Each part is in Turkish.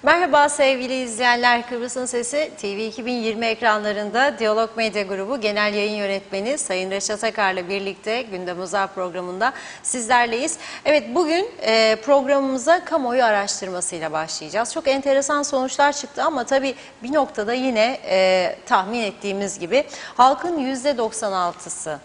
Merhaba sevgili izleyenler, Kıbrıs'ın Sesi TV 2020 ekranlarında Diyalog Medya Grubu Genel Yayın Yönetmeni Sayın Reşat Akar'la birlikte Gündem Uzar programında sizlerleyiz. Evet, bugün programımıza kamuoyu araştırmasıyla başlayacağız. Çok enteresan sonuçlar çıktı ama tabii bir noktada yine tahmin ettiğimiz gibi halkın %96'sı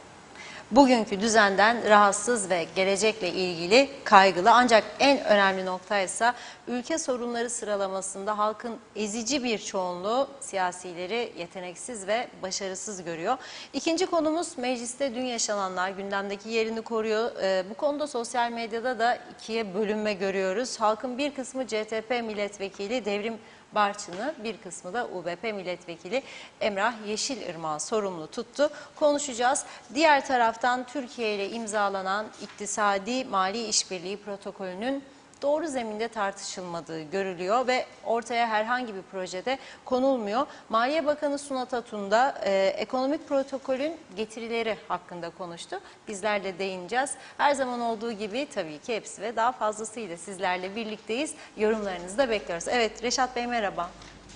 bugünkü düzenden rahatsız ve gelecekle ilgili kaygılı. Ancak en önemli nokta ise ülke sorunları sıralamasında halkın ezici bir çoğunluğu siyasileri yeteneksiz ve başarısız görüyor. İkinci konumuz mecliste dün yaşananlar, gündemdeki yerini koruyor. Bu konuda sosyal medyada da ikiye bölünme görüyoruz. Halkın bir kısmı CTP milletvekili Devrim Barçın'ı, bir kısmı da UBP milletvekili Emrah Yeşilırmak'ı sorumlu tuttu. Konuşacağız. Diğer taraftan Türkiye ile imzalanan iktisadi mali işbirliği protokolünün doğru zeminde tartışılmadığı görülüyor ve ortaya herhangi bir projede konulmuyor. Maliye Bakanı Sunat Atun da ekonomik protokolün getirileri hakkında konuştu. Bizler de değineceğiz. Her zaman olduğu gibi tabii ki hepsi ve daha fazlasıyla sizlerle birlikteyiz. Yorumlarınızı da bekliyoruz. Evet, Reşat Bey merhaba.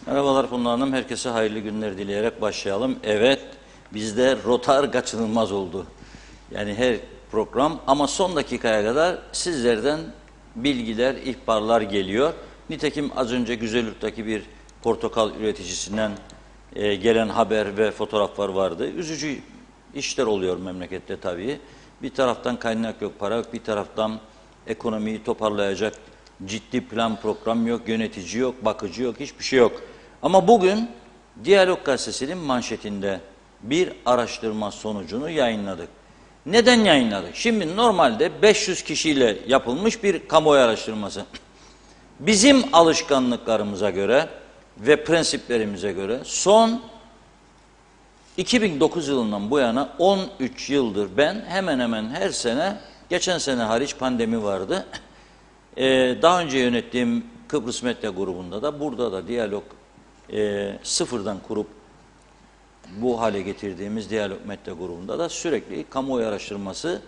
Merhabalar Funda Hanım. Herkese hayırlı günler dileyerek başlayalım. Evet, bizde rotar kaçınılmaz oldu. Yani her program ama son dakikaya kadar sizlerden bilgiler, ihbarlar geliyor. Nitekim az önce Güzelürk'teki bir portakal üreticisinden gelen haber ve fotoğraflar vardı. Üzücü işler oluyor memlekette tabii. Bir taraftan kaynak yok, para yok. Bir taraftan ekonomiyi toparlayacak ciddi plan, program yok, yönetici yok, bakıcı yok, hiçbir şey yok. Ama bugün Diyalog Gazetesi'nin manşetinde bir araştırma sonucunu yayınladık. Neden yayınladık? Şimdi normalde 500 kişiyle yapılmış bir kamuoyu araştırması. Bizim alışkanlıklarımıza göre ve prensiplerimize göre son 2009 yılından bu yana 13 yıldır ben hemen hemen her sene, geçen sene hariç pandemi vardı. Daha önce yönettiğim Kıbrıs Medya Grubu'nda da burada da diyalog sıfırdan kurup bu hale getirdiğimiz Diyalog Medya Grubu'nda da sürekli kamuoyu araştırması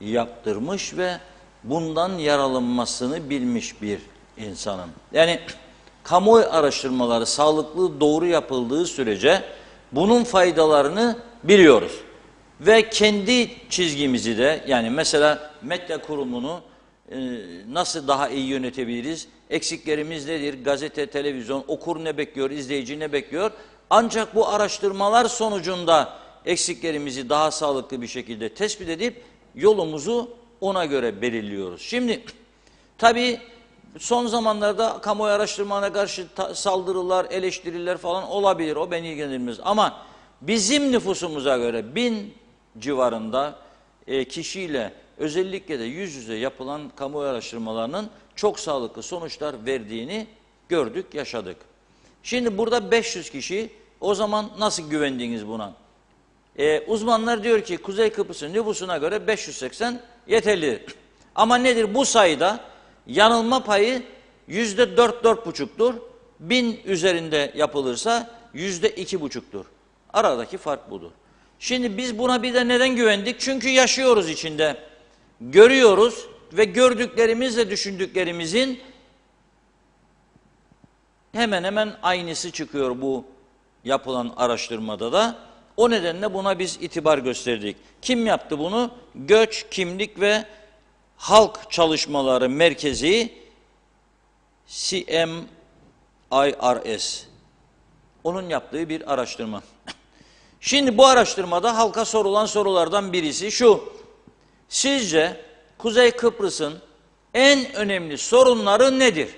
yaptırmış ve bundan yararlanmasını bilmiş bir insanım. Yani kamuoyu araştırmaları sağlıklı, doğru yapıldığı sürece bunun faydalarını biliyoruz. Ve kendi çizgimizi de, yani mesela medya kurumunu nasıl daha iyi yönetebiliriz? Eksiklerimiz nedir? Gazete, televizyon, okur ne bekliyor, izleyici ne bekliyor? Ancak bu araştırmalar sonucunda eksiklerimizi daha sağlıklı bir şekilde tespit edip yolumuzu ona göre belirliyoruz. Şimdi tabii son zamanlarda kamuoyu araştırmalarına karşı saldırılar, eleştiriler falan olabilir. O beni ilgilendirmez. Ama bizim nüfusumuza göre 1000 civarında kişiyle özellikle de yüz yüze yapılan kamuoyu araştırmalarının çok sağlıklı sonuçlar verdiğini gördük, yaşadık. Şimdi burada 500 kişi, o zaman nasıl güvendiniz buna? Uzmanlar diyor ki Kuzey Kıbrıs'ın nüfusuna göre 580 yeterli. Ama nedir? Bu sayıda yanılma payı %4-4,5'tur. 1000 üzerinde yapılırsa %2,5'tur. Aradaki fark budur. Şimdi biz buna bir de neden güvendik? Çünkü yaşıyoruz içinde. Görüyoruz ve gördüklerimizle düşündüklerimizin hemen hemen aynısı çıkıyor bu yapılan araştırmada da. O nedenle buna biz itibar gösterdik. Kim yaptı bunu? Göç, Kimlik ve Halk Çalışmaları Merkezi, CMIRS. Onun yaptığı bir araştırma. Şimdi bu araştırmada halka sorulan sorulardan birisi şu: sizce Kuzey Kıbrıs'ın en önemli sorunları nedir?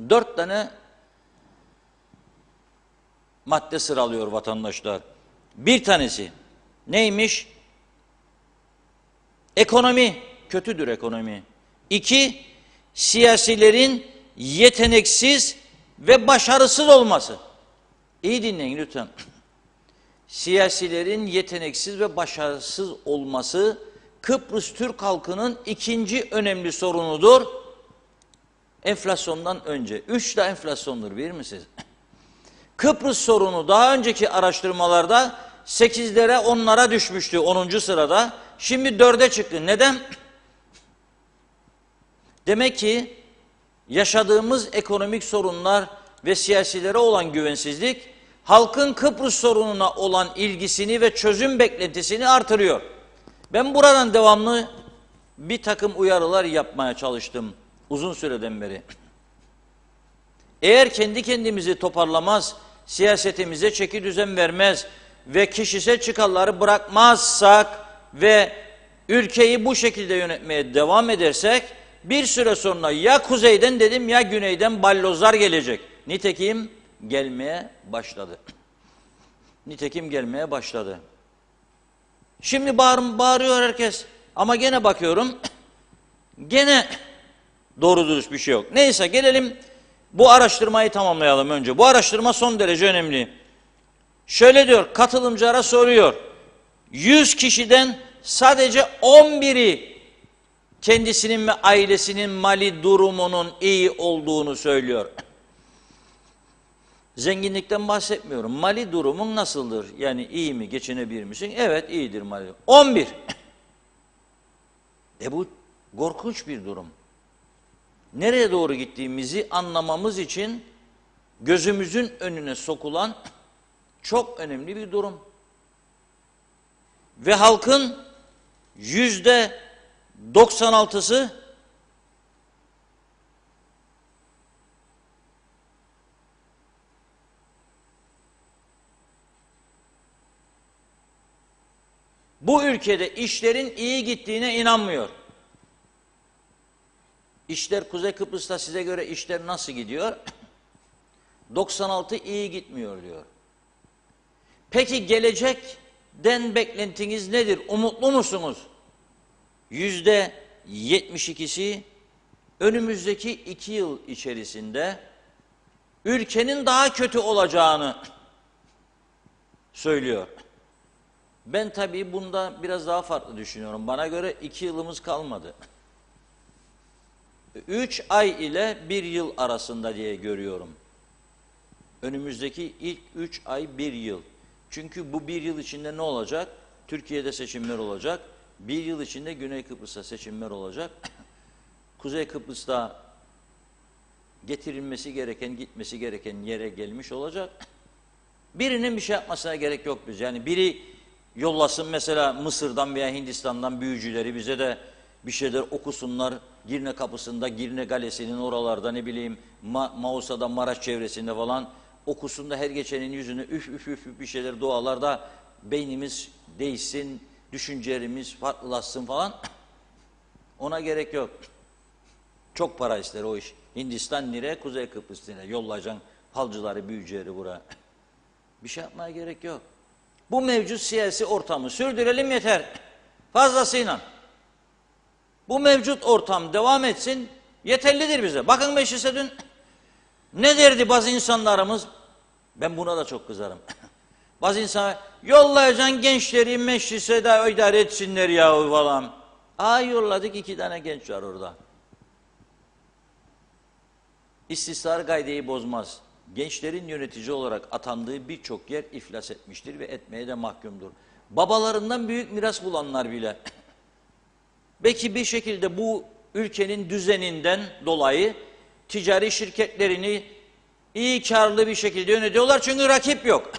4 tane madde sıralıyor vatandaşlar. Bir tanesi neymiş? Ekonomi, kötüdür ekonomi. 2, siyasilerin yeteneksiz ve başarısız olması. İyi dinleyin lütfen. Siyasilerin yeteneksiz ve başarısız olması Kıbrıs Türk halkının ikinci önemli sorunudur. Enflasyondan önce. 3 de enflasyondur, bilir misiniz? Kıbrıs sorunu daha önceki araştırmalarda 8'lere 10'lara düşmüştü 10. sırada. Şimdi 4'e çıktı. Neden? Demek ki yaşadığımız ekonomik sorunlar ve siyasilere olan güvensizlik, halkın Kıbrıs sorununa olan ilgisini ve çözüm beklentisini artırıyor. Ben buradan devamlı bir takım uyarılar yapmaya çalıştım uzun süreden beri. Eğer kendi kendimizi toparlamaz, siyasetimize çeki düzen vermez ve kişisel çıkarları bırakmazsak ve ülkeyi bu şekilde yönetmeye devam edersek, bir süre sonra ya kuzeyden dedim ya güneyden ballozlar gelecek. Nitekim gelmeye başladı. Nitekim gelmeye başladı. Şimdi bağırıyor herkes. Ama gene bakıyorum, gene doğru dürüst bir şey yok. Neyse gelelim bu araştırmayı tamamlayalım önce. Bu araştırma son derece önemli. Şöyle diyor, katılımcılara soruyor. 100 kişiden sadece 11'i kendisinin ve ailesinin mali durumunun iyi olduğunu söylüyor. Zenginlikten bahsetmiyorum. Mali durumun nasıldır? Yani iyi mi, geçinebilir misin? Evet, iyidir mali durum. 11. Bu korkunç bir durum. Nereye doğru gittiğimizi anlamamız için gözümüzün önüne sokulan çok önemli bir durum. Ve halkın %96'sı bu ülkede işlerin iyi gittiğine inanmıyor. İşler Kuzey Kıbrıs'ta size göre işler nasıl gidiyor? 96 iyi gitmiyor diyor. Peki gelecekten beklentiniz nedir? Umutlu musunuz? %72'si önümüzdeki 2 yıl içerisinde ülkenin daha kötü olacağını söylüyor. Ben tabii bunda biraz daha farklı düşünüyorum. Bana göre 2 yılımız kalmadı. 3 ay ile 1 yıl arasında diye görüyorum. Önümüzdeki ilk 3 ay 1 yıl. Çünkü bu 1 yıl içinde ne olacak? Türkiye'de seçimler olacak. 1 yıl içinde Güney Kıbrıs'ta seçimler olacak. Kuzey Kıbrıs'ta getirilmesi gereken, gitmesi gereken yere gelmiş olacak. Birinin bir şey yapmasına gerek yok biz. Yani biri yollasın mesela Mısır'dan veya Hindistan'dan büyücüleri bize de bir şeyler okusunlar. Girne kapısında, Girne Galesi'nin oralarda ne bileyim Mausa'da, Maraş çevresinde falan okusun da her geçenin yüzüne üf üf üf bir şeyler dualar da beynimiz değişsin, düşüncelerimiz farklılaşsın falan. Ona gerek yok. Çok para ister o iş. Hindistan lira, Kuzey Kıbrıs lira. Yollayacaksın halcıları, büyücüleri buraya. Bir şey yapmaya gerek yok. Bu mevcut siyasi ortamı sürdürelim yeter. Fazlasıyla. Bu mevcut ortam devam etsin, yeterlidir bize. Bakın meclise dün ne derdi bazı insanlarımız? Ben buna da çok kızarım. Bazı insanlar yollayacaksın gençleri meclise de idare etsinler ya falan. Yolladık 2 tane genç var orada. İstisnar gaydeyi bozmaz. Gençlerin yönetici olarak atandığı birçok yer iflas etmiştir ve etmeye de mahkumdur. Babalarından büyük miras bulanlar bile. Belki bir şekilde bu ülkenin düzeninden dolayı ticari şirketlerini iyi karlı bir şekilde yönetiyorlar çünkü rakip yok.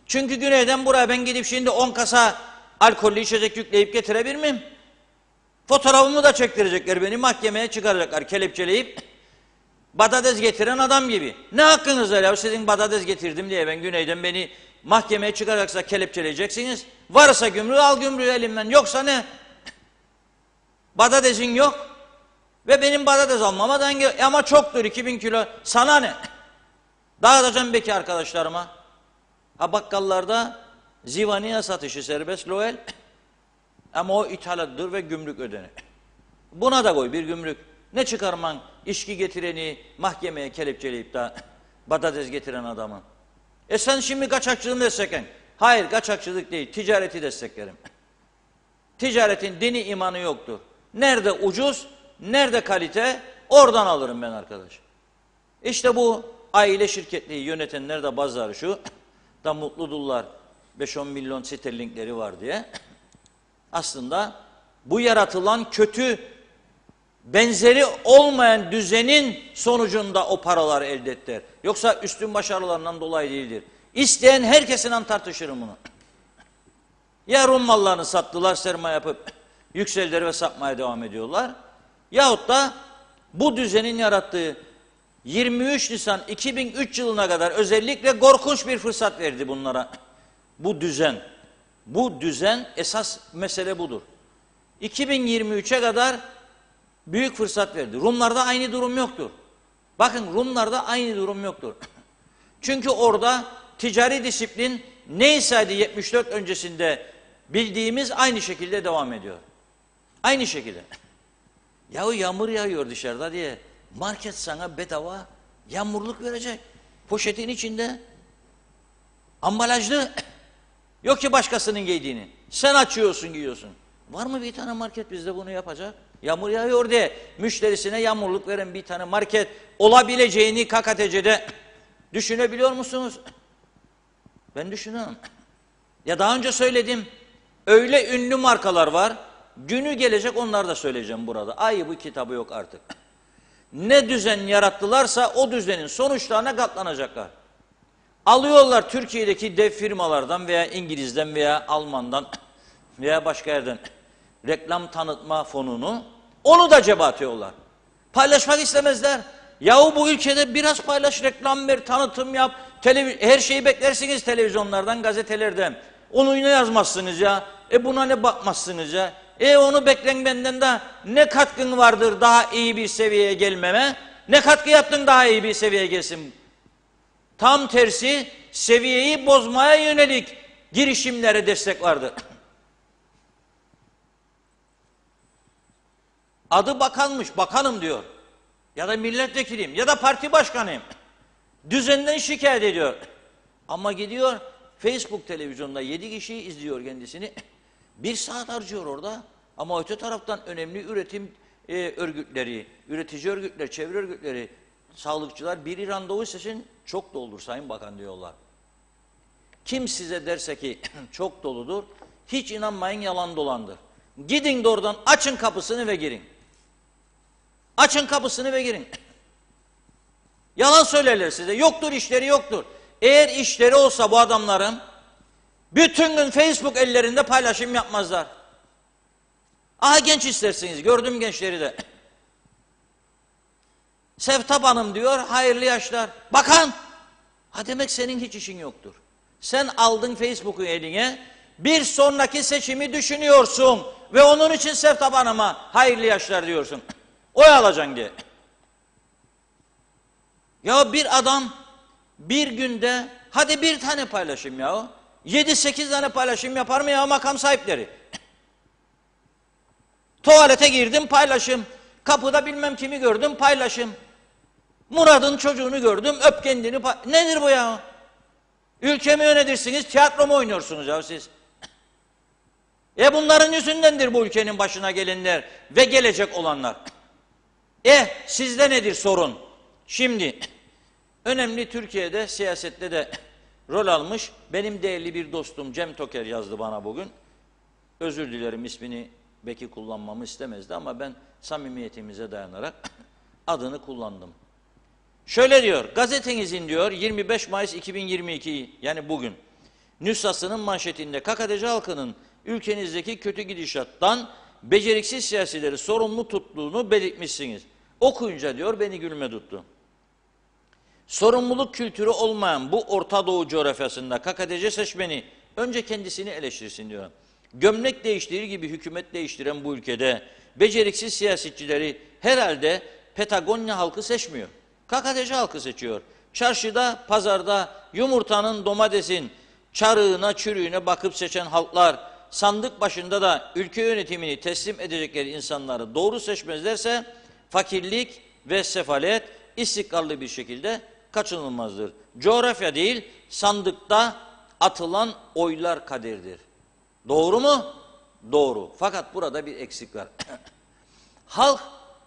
Çünkü güneyden buraya ben gidip şimdi 10 kasa alkollü içecek yükleyip getirebilir miyim? Fotoğrafımı da çektirecekler, beni mahkemeye çıkaracaklar kelepçeleyip. Patates getiren adam gibi. Ne hakkınız var ya sizin patates getirdim diye ben güneyden beni mahkemeye çıkaracaksa kelepçeleyeceksiniz. Varsa gümrüğü al gümrüğü elimden, yoksa ne? Patatesin yok ve benim patates almama da ama çoktur 2000 kilo, sana ne? Dağıtacağım belki arkadaşlarıma. Bakkallarda zivaniye satışı serbest loel ama o ithalattır ve gümrük ödenir. Buna da koy bir gümrük. Ne çıkarman içki getireni mahkemeye kelepçeleyip de patates getiren adamı. Sen şimdi kaçakçılığını desteklen. Hayır, kaçakçılık değil, ticareti desteklerim. Ticaretin dini imanı yoktur. Nerede ucuz, nerede kalite, oradan alırım ben arkadaş. İşte bu aile şirketliği yönetenler de bazıları şu, da mutludurlar 5-10 milyon sterlinkleri var diye. Aslında bu yaratılan kötü benzeri olmayan düzenin sonucunda o paraları elde ettiler. Yoksa üstün başarılarından dolayı değildir. İsteyen herkesinden tartışırım bunu. Ya Rum mallarını sattılar, sermaye yapıp yükseldiler ve satmaya devam ediyorlar. Yahut da bu düzenin yarattığı 23 Nisan 2003 yılına kadar özellikle korkunç bir fırsat verdi bunlara. Bu düzen esas mesele budur. 2023'e kadar büyük fırsat verdi. Rumlarda aynı durum yoktur. Bakın Rumlarda aynı durum yoktur. Çünkü orada ticari disiplin neyseydi 74 öncesinde bildiğimiz aynı şekilde devam ediyor. Aynı şekilde. Yahu yağmur yağıyor dışarıda diye market sana bedava yağmurluk verecek. Poşetin içinde ambalajlı. Yok ki başkasının giydiğini. Sen açıyorsun, giyiyorsun. Var mı bir tane market bizde bunu yapacak? Yağmur yağıyor diye müşterisine yağmurluk veren bir tane market olabileceğini KKTC'de düşünebiliyor musunuz? Ben düşünüyorum. Ya daha önce söyledim. Öyle ünlü markalar var. Günü gelecek onları da söyleyeceğim burada. Ay bu kitabı yok artık. Ne düzen yarattılarsa o düzenin sonuçlarına katlanacaklar. Alıyorlar Türkiye'deki dev firmalardan veya İngiliz'den veya Alman'dan veya başka yerden reklam tanıtma fonunu, onu da cebe atıyorlar. Paylaşmak istemezler. Yahu bu ülkede biraz paylaş, reklam ver, tanıtım yap, her şeyi beklersiniz televizyonlardan, gazetelerden. Onu ne yazmazsınız ya? Buna ne bakmazsınız ya? Onu beklen benden de ne katkın vardır daha iyi bir seviyeye gelmeme? Ne katkı yaptın daha iyi bir seviyeye gelsin? Tam tersi seviyeyi bozmaya yönelik girişimlere destek vardı. Adı bakanmış, bakanım diyor. Ya da milletvekiliyim ya da parti başkanıyım. Düzenden şikayet ediyor. Ama gidiyor Facebook televizyonda 7 kişi izliyor kendisini. 1 saat harcıyor orada. Ama öte taraftan önemli üretim örgütleri, üretici örgütler, çevre örgütleri, sağlıkçılar bir randevu seçin, çok doludur Sayın Bakan diyorlar. Kim size derse ki çok doludur, hiç inanmayın, yalan dolandır. Gidin de oradan açın kapısını ve girin. Açın kapısını ve girin. Yalan söylerler size. Yoktur, işleri yoktur. Eğer işleri olsa bu adamların bütün gün Facebook ellerinde paylaşım yapmazlar. Aha genç istersiniz. Gördüm gençleri de. Sevtap Hanım diyor, hayırlı yaşlar. Bakan, ha demek senin hiç işin yoktur. Sen aldın Facebook'u eline, bir sonraki seçimi düşünüyorsun ve onun için Sevtap Hanım'a hayırlı yaşlar diyorsun. Oy alacaksın diye. Ya bir adam bir günde hadi bir tane paylaşım ya. 7-8 tane paylaşım yapar mı ya makam sahipleri? Tuvalete girdim paylaşım. Kapıda bilmem kimi gördüm paylaşım. Murat'ın çocuğunu gördüm öp kendini. Nedir bu ya? Ülkemi yönetirsiniz, tiyatro mu oynuyorsunuz ya siz? Bunların yüzündendir bu ülkenin başına gelenler ve gelecek olanlar. Sizde nedir sorun? Şimdi önemli Türkiye'de siyasette de rol almış benim değerli bir dostum Cem Toker yazdı bana bugün. Özür dilerim, ismini belki kullanmamı istemezdi ama ben samimiyetimize dayanarak adını kullandım. Şöyle diyor, gazetenizin diyor 25 Mayıs 2022 yani bugün nüshasının manşetinde KKTC halkının ülkenizdeki kötü gidişattan beceriksiz siyasileri sorumlu tuttuğunu belirtmişsiniz. Okuyunca diyor beni gülme tuttu. Sorumluluk kültürü olmayan bu Orta Doğu coğrafyasında KKTC seçmeni önce kendisini eleştirsin diyor. Gömlek değiştirir gibi hükümet değiştiren bu ülkede beceriksiz siyasetçileri herhalde Patagonya halkı seçmiyor. KKTC halkı seçiyor. Çarşıda, pazarda yumurtanın, domatesin çarığına, çürüğüne bakıp seçen halklar sandık başında da ülke yönetimini teslim edecekleri insanları doğru seçmezlerse fakirlik ve sefalet istikrarlı bir şekilde kaçınılmazdır. Coğrafya değil, sandıkta atılan oylar kaderdir. Doğru mu? Doğru. Fakat burada bir eksik var. Halk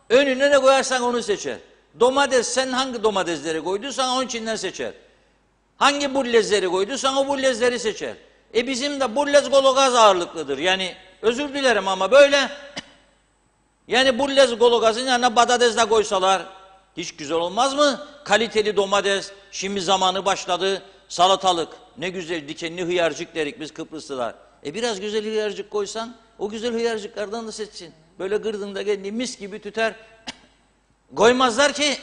önüne ne koyarsan onu seçer. Domates, sen hangi domatesleri koyduysan onun içinden seçer. Hangi bullezleri koyduysan o bullezleri seçer. Bizim de bullez gologaz ağırlıklıdır. Yani özür dilerim ama böyle. Yani bu lezgologazın yanına patates de koysalar hiç güzel olmaz mı? Kaliteli domates, şimdi zamanı başladı, salatalık, ne güzel dikenli hıyarcık derik biz Kıbrıslılar. Biraz güzel hıyarcık koysan, o güzel hıyarcıklardan da seçsin. Böyle gırdığında kendi mis gibi tüter. Koymazlar ki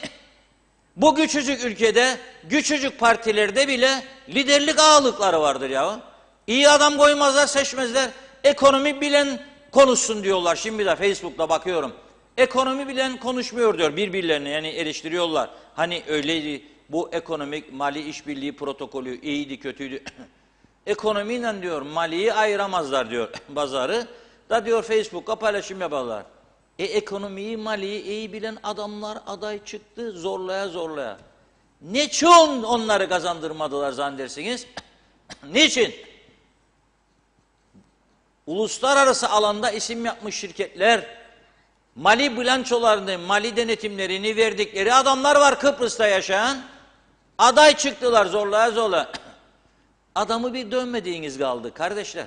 bu küçücük ülkede, küçücük partilerde bile liderlik ağalıkları vardır ya. İyi adam koymazlar, seçmezler. Ekonomi bilen konuşsun diyorlar. Şimdi de Facebook'ta bakıyorum. Ekonomi bilen konuşmuyor diyor birbirlerine, yani eleştiriyorlar. Hani öyleydi, bu ekonomik mali işbirliği protokolü iyiydi kötüydü. Ekonomiyle diyor maliyi ayıramazlar diyor pazarı. Da diyor Facebook'a paylaşım yaparlar. Ekonomiyi maliyi iyi bilen adamlar aday çıktı zorlaya zorlaya. Niçin onları kazandırmadılar zannedersiniz? Niçin? Uluslararası alanda isim yapmış şirketler, mali bilançolarını, mali denetimlerini verdikleri adamlar var Kıbrıs'ta yaşayan. Aday çıktılar zorlaya zorlaya. Adamı bir dönmediğiniz kaldı kardeşler.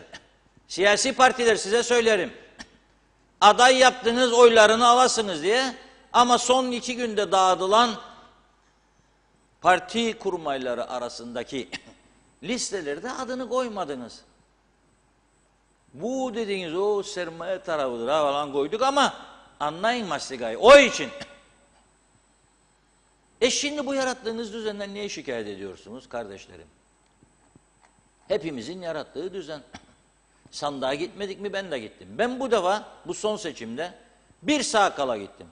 Siyasi partiler size söylerim. Aday yaptığınız oylarını alasınız diye, ama son 2 günde dağıtılan parti kurmayları arasındaki listelerde adını koymadınız. Bu dediğiniz o sermaye tarafıdır ha falan koyduk ama anlayın mastikayı. O için. Şimdi bu yarattığınız düzenden niye şikayet ediyorsunuz kardeşlerim? Hepimizin yarattığı düzen. Sandığa gitmedik mi? Ben de gittim. Ben bu defa bu son seçimde 1 saat kala gittim.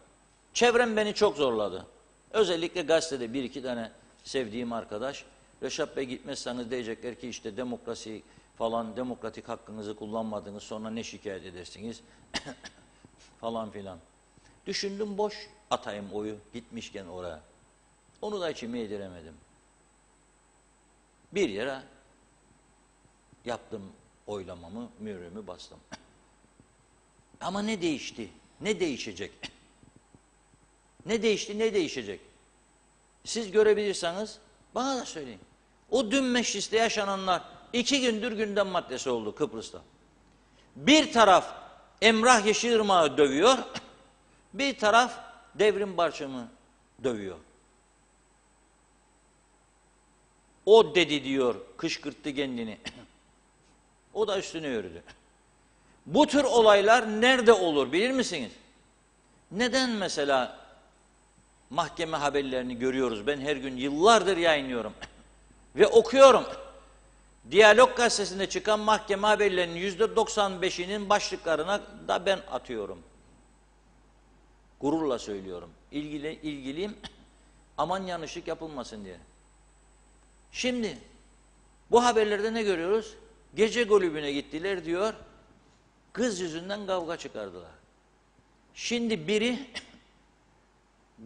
Çevrem beni çok zorladı. Özellikle gazetede 1-2 tane sevdiğim arkadaş, Reşat Bey gitmezseniz diyecekler ki işte demokrasi falan, demokratik hakkınızı kullanmadınız, sonra ne şikayet edersiniz falan filan. Düşündüm boş atayım oyu gitmişken oraya. Onu da içime yediremedim. Bir yere yaptım oylamamı, mührümü bastım. Ama ne değişti? Ne değişecek? Ne değişti, ne değişecek? Siz görebilirseniz bana da söyleyin. O dün mecliste yaşananlar 2 gündür gündem maddesi oldu Kıbrıs'ta. Bir taraf Emrah Yeşilırmak'ı dövüyor, bir taraf Devrim Barçım'ı dövüyor. O dedi diyor, kışkırttı kendini. O da üstüne yürüdü. Bu tür olaylar nerede olur bilir misiniz? Neden mesela mahkeme haberlerini görüyoruz? Ben her gün yıllardır yayınlıyorum ve okuyorum. Diyalog gazetesinde çıkan mahkeme haberlerinin %95'inin başlıklarına da ben atıyorum. Gururla söylüyorum. İlgiliyim, aman yanlışlık yapılmasın diye. Şimdi bu haberlerde ne görüyoruz? Gece kulübüne gittiler diyor, kız yüzünden kavga çıkardılar. Şimdi biri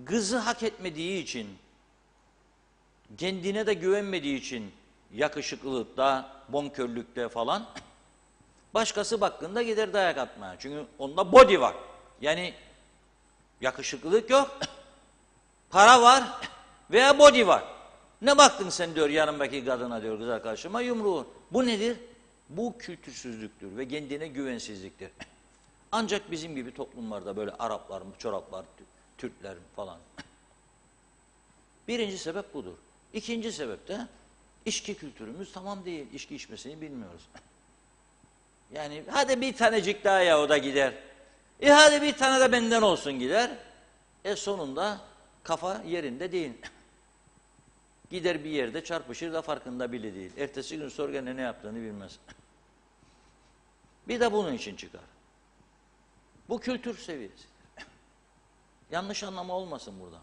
kızı hak etmediği için, kendine de güvenmediği için yakışıklılıkta, bonkörlükte falan, başkası hakkında gider dayak atmaya. Çünkü onda body var. Yani yakışıklılık yok, para var veya body var. Ne baktın sen diyor yanımdaki kadına diyor kız arkadaşıma, yumruğu. Bu nedir? Bu kültürsüzlüktür ve kendine güvensizliktir. Ancak bizim gibi toplumlarda böyle Araplar, çoraplar, Türkler falan. Birinci sebep budur. İkinci sebep de içki kültürümüz tamam değil. İçki içmesini bilmiyoruz. Yani hadi bir tanecik daha ya o da gider. Hadi bir tane de benden olsun gider. Sonunda kafa yerinde değil. Gider bir yerde çarpışır da farkında bile değil. Ertesi gün sor gene ne yaptığını bilmez. Bir de bunun için çıkar. Bu kültür seviyesi. Yanlış anlama olmasın burada.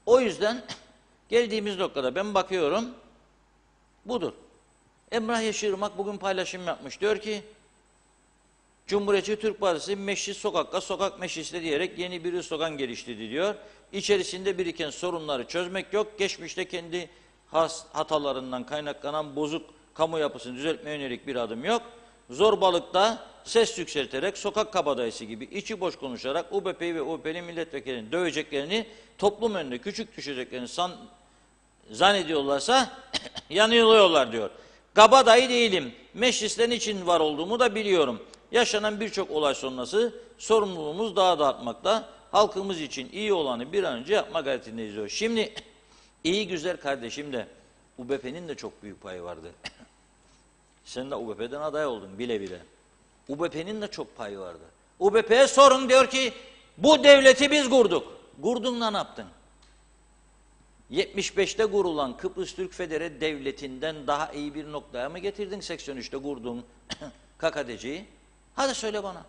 O yüzden geldiğimiz noktada ben bakıyorum, budur. Emrah Yeşilırmak bugün paylaşım yapmış. Diyor ki, Cumhuriyetçi Türk Partisi meclis sokakta, sokak mecliste diyerek yeni bir slogan geliştirdi diyor. İçerisinde biriken sorunları çözmek yok. Geçmişte kendi hatalarından kaynaklanan bozuk kamu yapısını düzeltmeye yönelik bir adım yok. Zorbalıkta ses yükselterek sokak kabadayısı gibi içi boş konuşarak UBP'yi ve UBP'li milletvekilini döveceklerini, toplum önünde küçük düşeceklerini zannediyorlarsa yanılıyorlar diyor. Kabadayı değilim. Meclislerin için var olduğumu da biliyorum. Yaşanan birçok olay sonrası sorumluluğumuz daha da artmakta. Halkımız için iyi olanı bir an önce yapma gayretindeyiz diyor. Şimdi iyi güzel kardeşim de UBP'nin de çok büyük payı vardı. Sen de UBP'den aday oldun bile bile. UBP'nin de çok payı vardı. UBP'ye sorun, diyor ki bu devleti biz kurduk. Kurdun da ne yaptın? 75'te kurulan Kıbrıs Türk Federe Devleti'nden daha iyi bir noktaya mı getirdin 83'te kurduğun KKTC'yi? Hadi söyle bana.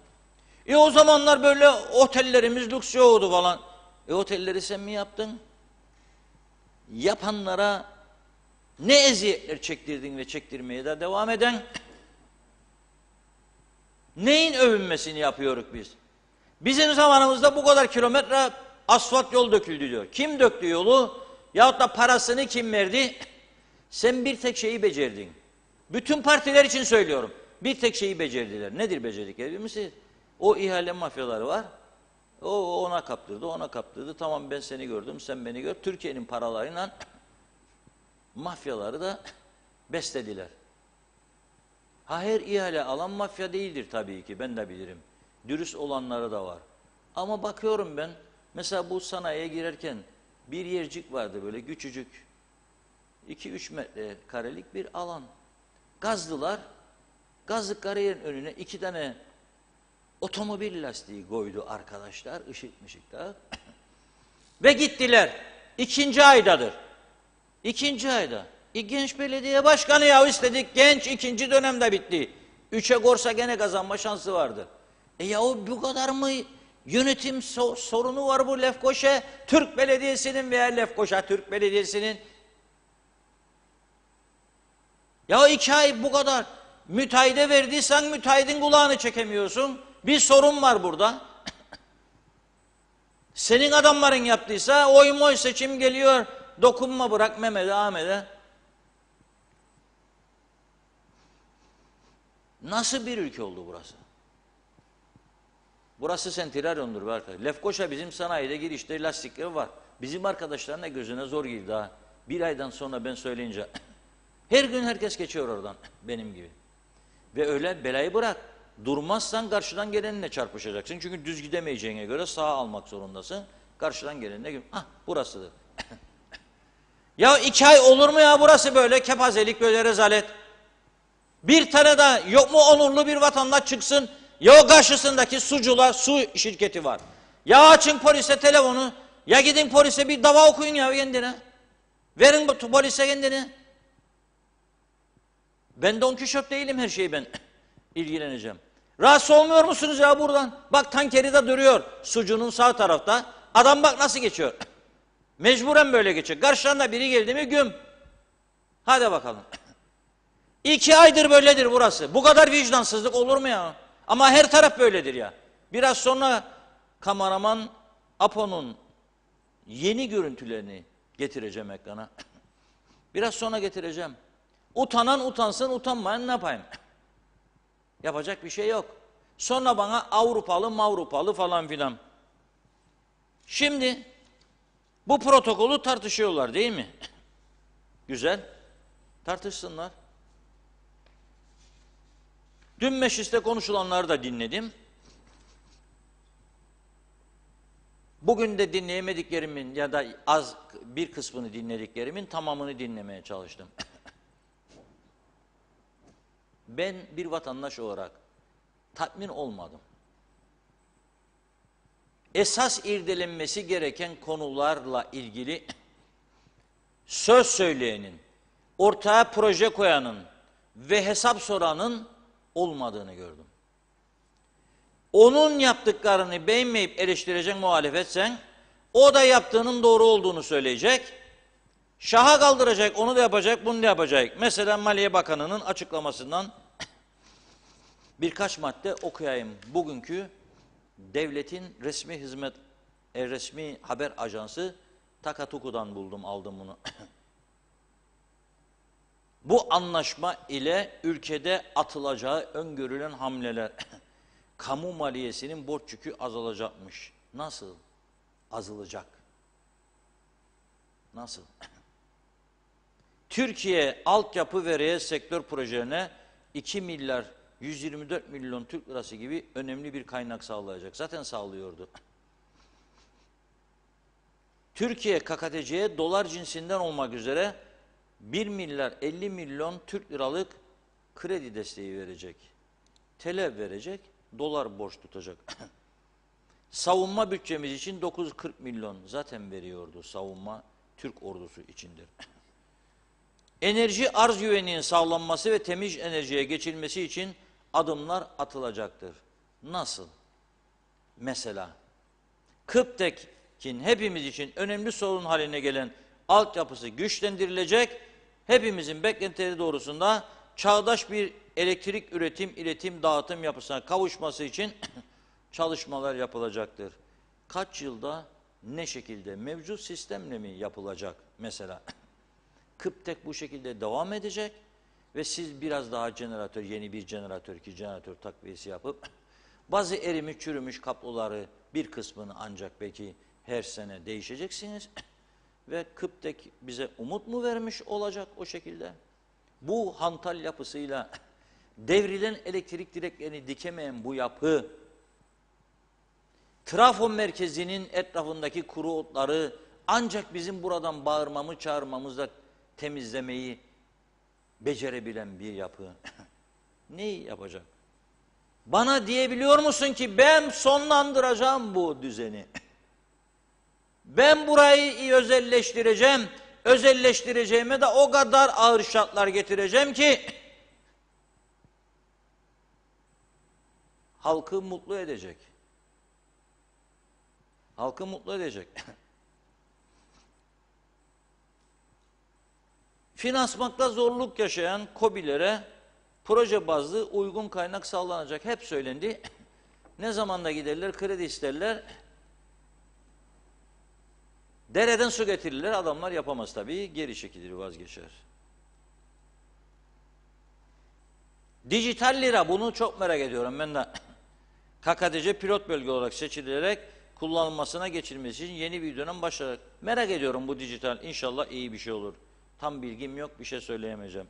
O zamanlar böyle otellerimiz lüks yoktu falan. Otelleri sen mi yaptın? Yapanlara ne eziyetler çektirdin ve çektirmeye de devam eden? Neyin övünmesini yapıyoruz biz? Bizim zamanımızda bu kadar kilometre asfalt yol döküldü diyor. Kim döktü yolu? Yahut da parasını kim verdi? Sen bir tek şeyi becerdin. Bütün partiler için söylüyorum. Bir tek şeyi becerdiler. Nedir becerdikleri biliyor musunuz? O ihale mafyaları var. O ona kaptırdı, ona kaptırdı. Tamam ben seni gördüm, sen beni gör. Türkiye'nin paralarıyla mafyaları da beslediler. Ha, her ihale alan mafya değildir tabii ki, ben de bilirim. Dürüst olanları da var. Ama bakıyorum ben, mesela bu sanayiye girerken bir yercik vardı böyle küçücük. 2-3 metrekarelik bir alan. Gazdılar. Gazlıkları yerin önüne 2 tane otomobil lastiği koydu arkadaşlar, ışık mışıkta. Ve gittiler. 2. aydadır. 2. ayda. Genç belediye başkanı ya istedik. Genç 2. dönemde bitti. 3'e korsa gene kazanma şansı vardı. Yahu bu kadar mı yönetim sorunu var bu Lefkoşa Türk Belediyesi'nin veya Lefkoşa Türk Belediyesi'nin? Ya 2 ay bu kadar müteahhide verdiysen müteahhidin kulağını çekemiyorsun. Bir sorun var burada. Senin adamların yaptıysa oy seçim geliyor. Dokunma bırak Mehmet'e, Ahmet'e. Nasıl bir ülke oldu burası? Burası Sentiraryon'dur be arkadaşlar. Lefkoşa bizim sanayide girişte lastikleri var. Bizim arkadaşların da gözüne zor girdi ha. 1 aydan sonra ben söyleyince her gün herkes geçiyor oradan benim gibi. Ve öyle belayı bırak. Durmazsan karşıdan gelenine çarpışacaksın. Çünkü düz gidemeyeceğine göre sağa almak zorundasın. Karşıdan gelenine burasıdır. Ya 2 ay olur mu ya burası böyle kepazelik, böyle rezalet? Bir tane daha yok mu onurlu bir vatandaş çıksın? Ya o karşısındaki sucula su şirketi var. Ya açın polise telefonu. Ya gidin polise bir dava okuyun ya kendine. Verin bu polise kendini. Ben Don Kişot değilim, her şeyi ben ilgileneceğim. Rahatsız olmuyor musunuz ya buradan? Bak tankeri de duruyor sucunun sağ tarafta. Adam bak nasıl geçiyor. Mecburen böyle geçiyor. Karşıdan da biri geldi mi güm. Hadi bakalım. 2 aydır böyledir burası. Bu kadar vicdansızlık olur mu ya? Ama her taraf böyledir ya. Biraz sonra kameraman Apo'nun yeni görüntülerini getireceğim ekrana. Biraz sonra getireceğim. Utanan utansın, utanmayan ne yapayım? Yapacak bir şey yok. Sonra bana Avrupalı Mavrupalı falan filan. Şimdi bu protokolü tartışıyorlar değil mi? Güzel. Tartışsınlar. Dün mecliste konuşulanları da dinledim. Bugün de dinleyemediklerimin ya da az bir kısmını dinlediklerimin tamamını dinlemeye çalıştım. Ben bir vatandaş olarak tatmin olmadım. Esas irdelenmesi gereken konularla ilgili söz söyleyenin, ortaya proje koyanın ve hesap soranın olmadığını gördüm. Onun yaptıklarını beğenmeyip eleştirecek muhalefetsen, o da yaptığının doğru olduğunu söyleyecek, şaha kaldıracak, onu da yapacak, bunu da yapacak. Mesela Maliye Bakanı'nın açıklamasından birkaç madde okuyayım. Bugünkü devletin resmi haber ajansı Takatuku'dan buldum, aldım bunu. Bu anlaşma ile ülkede atılacağı öngörülen hamleler, kamu maliyesinin borç yükü azalacakmış. Nasıl? Azalacak. Nasıl? Türkiye altyapı ve reel sektör projelerine 2 milyar 124 milyon Türk lirası gibi önemli bir kaynak sağlayacak. Zaten sağlıyordu. Türkiye KKTC'ye dolar cinsinden olmak üzere 1 milyar 50 milyon Türk liralık kredi desteği verecek. TL verecek, dolar borç tutacak. Savunma bütçemiz için 940 milyon zaten veriyordu, savunma Türk ordusu içindir. Enerji arz güvenliğinin sağlanması ve temiz enerjiye geçilmesi için adımlar atılacaktır. Nasıl? Mesela Kıptek'in hepimiz için önemli sorun haline gelen altyapısı güçlendirilecek, hepimizin beklentileri doğrusunda çağdaş bir elektrik üretim, iletim, dağıtım yapısına kavuşması için çalışmalar yapılacaktır. Kaç yılda, ne şekilde, mevcut sistemle mi yapılacak mesela? Kıptek bu şekilde devam edecek ve siz biraz daha jeneratör, yeni bir jeneratör, iki jeneratör takviyesi yapıp bazı erimiş, çürümüş kabloları bir kısmını ancak belki her sene değişeceksiniz ve Kıptek bize umut mu vermiş olacak o şekilde? Bu hantal yapısıyla devrilen elektrik direklerini dikemeyen bu yapı, trafo merkezinin etrafındaki kuru otları ancak bizim buradan bağırmamı, çağırmamızla temizlemeyi becerebilen bir yapı. Neyi yapacak? Bana diyebiliyor musun ki ben sonlandıracağım bu düzeni? Ben burayı özelleştireceğim. Özelleştireceğime de o kadar ağır şartlar getireceğim ki halkı mutlu edecek. Halkı mutlu edecek. Finansmakta zorluk yaşayan KOBİ'lere proje bazlı uygun kaynak sağlanacak. Hep söylendi. Ne zaman da giderler, kredi isterler. Dereden su getirirler, adamlar yapamaz tabii, geri çekilir, vazgeçer. Dijital lira, bunu çok merak ediyorum ben de. KKTC pilot bölge olarak seçilerek kullanılmasına geçilmesi için yeni bir dönem başlayarak. Merak ediyorum bu dijital, inşallah iyi bir şey olur. Tam bilgim yok, bir şey söyleyemeyeceğim.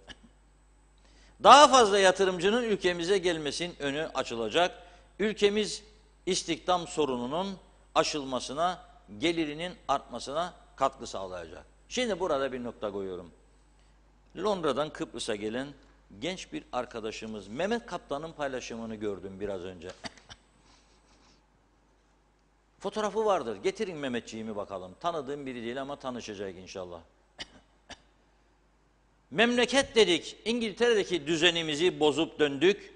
Daha fazla yatırımcının ülkemize gelmesinin önü açılacak. Ülkemiz istihdam sorununun aşılmasına, gelirinin artmasına katkı sağlayacak. Şimdi burada bir nokta koyuyorum. Londra'dan Kıbrıs'a gelen genç bir arkadaşımız Mehmet Kaptan'ın paylaşımını gördüm biraz önce. Fotoğrafı vardır. Getirin Mehmetçiğimi bakalım. Tanıdığım biri değil ama tanışacak inşallah. Memleket dedik, İngiltere'deki düzenimizi bozup döndük.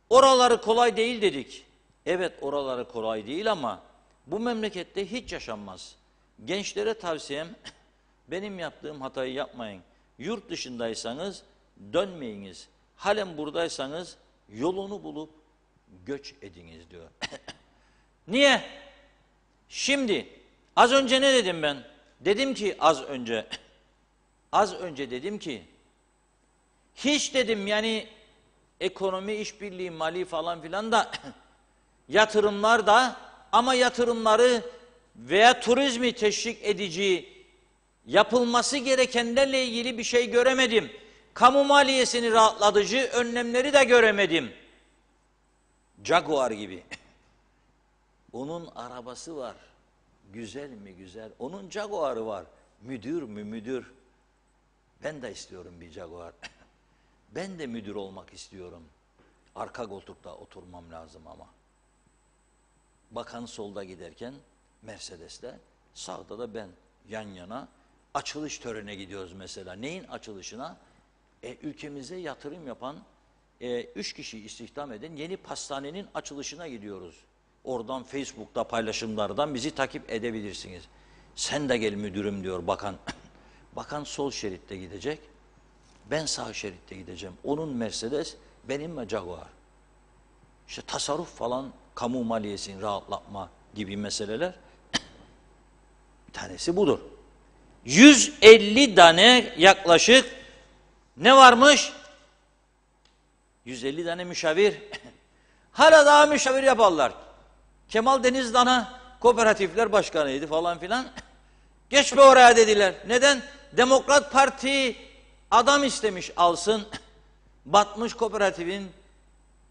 Oraları kolay değil dedik. Evet, oraları kolay değil ama bu memlekette hiç yaşanmaz. Gençlere tavsiyem, benim yaptığım hatayı yapmayın. Yurt dışındaysanız dönmeyiniz. Halen buradaysanız yolunu bulup göç ediniz diyor. Niye? Şimdi az önce ne dedim ben? Dedim ki az önce dedim ki hiç dedim yani ekonomi, işbirliği, mali falan filan da yatırımlar da ama yatırımları veya turizmi teşvik edici yapılması gerekenlerle ilgili bir şey göremedim. Kamu maliyesini rahatlatıcı önlemleri de göremedim. Jaguar gibi. Onun arabası var. Güzel mi güzel. Onun Jaguar'ı var. Müdür mü müdür. Ben de istiyorum bir Jaguar. Ben de müdür olmak istiyorum. Arka koltukta oturmam lazım ama. Bakan solda giderken Mercedes'te, sağda da ben yan yana açılış törenine gidiyoruz mesela. Neyin açılışına? Ülkemize yatırım yapan 3 kişi istihdam eden yeni pastanenin açılışına gidiyoruz. Oradan Facebook'ta paylaşımlardan bizi takip edebilirsiniz. Sen de gel müdürüm diyor bakan. Bakan sol şeritte gidecek. Ben sağ şeritte gideceğim. Onun Mercedes, benim Jaguar. İşte tasarruf falan, kamu maliyesini rahatlatma gibi meseleler. Bir tanesi budur. 150 tane yaklaşık ne varmış? 150 tane müşavir. Hala daha müşavir yaparlar. Kemal Denizdana kooperatifler başkanıydı falan filan. Geçme oraya dediler. Neden? Demokrat Parti adam istemiş alsın. Batmış kooperatifin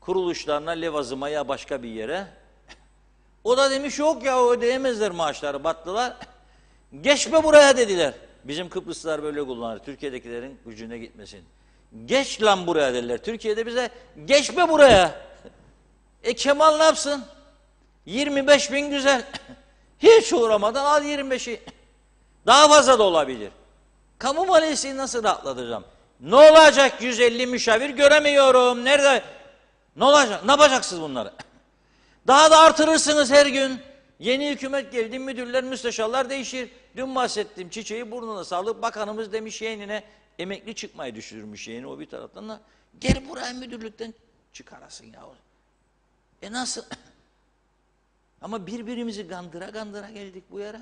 kuruluşlarına, levazıma ya başka bir yere. O da demiş yok ya ödeyemezler maaşları, battılar. Geçme buraya dediler. Bizim Kıbrıslılar böyle kullanır. Türkiye'dekilerin gücüne gitmesin. Geç lan buraya dediler. Türkiye'de bize geçme buraya. Kemal ne yapsın? 25 bin güzel. Hiç uğramadan al 25'i. Daha fazla da olabilir. Kamu maliyesini nasıl rahatlatacağım? Ne olacak 150 müşavir göremiyorum. Nerede? Ne olacak? Ne yapacaksınız bunları? Daha da artırırsınız her gün. Yeni hükümet geldi, müdürler, müsteşarlar değişir. Dün bahsettiğim çiçeği burnuna sağlık. Bakanımız demiş yeğenine emekli çıkmayı düşürmüş yeğeni o bir taraftan da. Gel buraya müdürlükten çıkarasın ya. Nasıl? Ama birbirimizi gandıra gandıra geldik bu yere.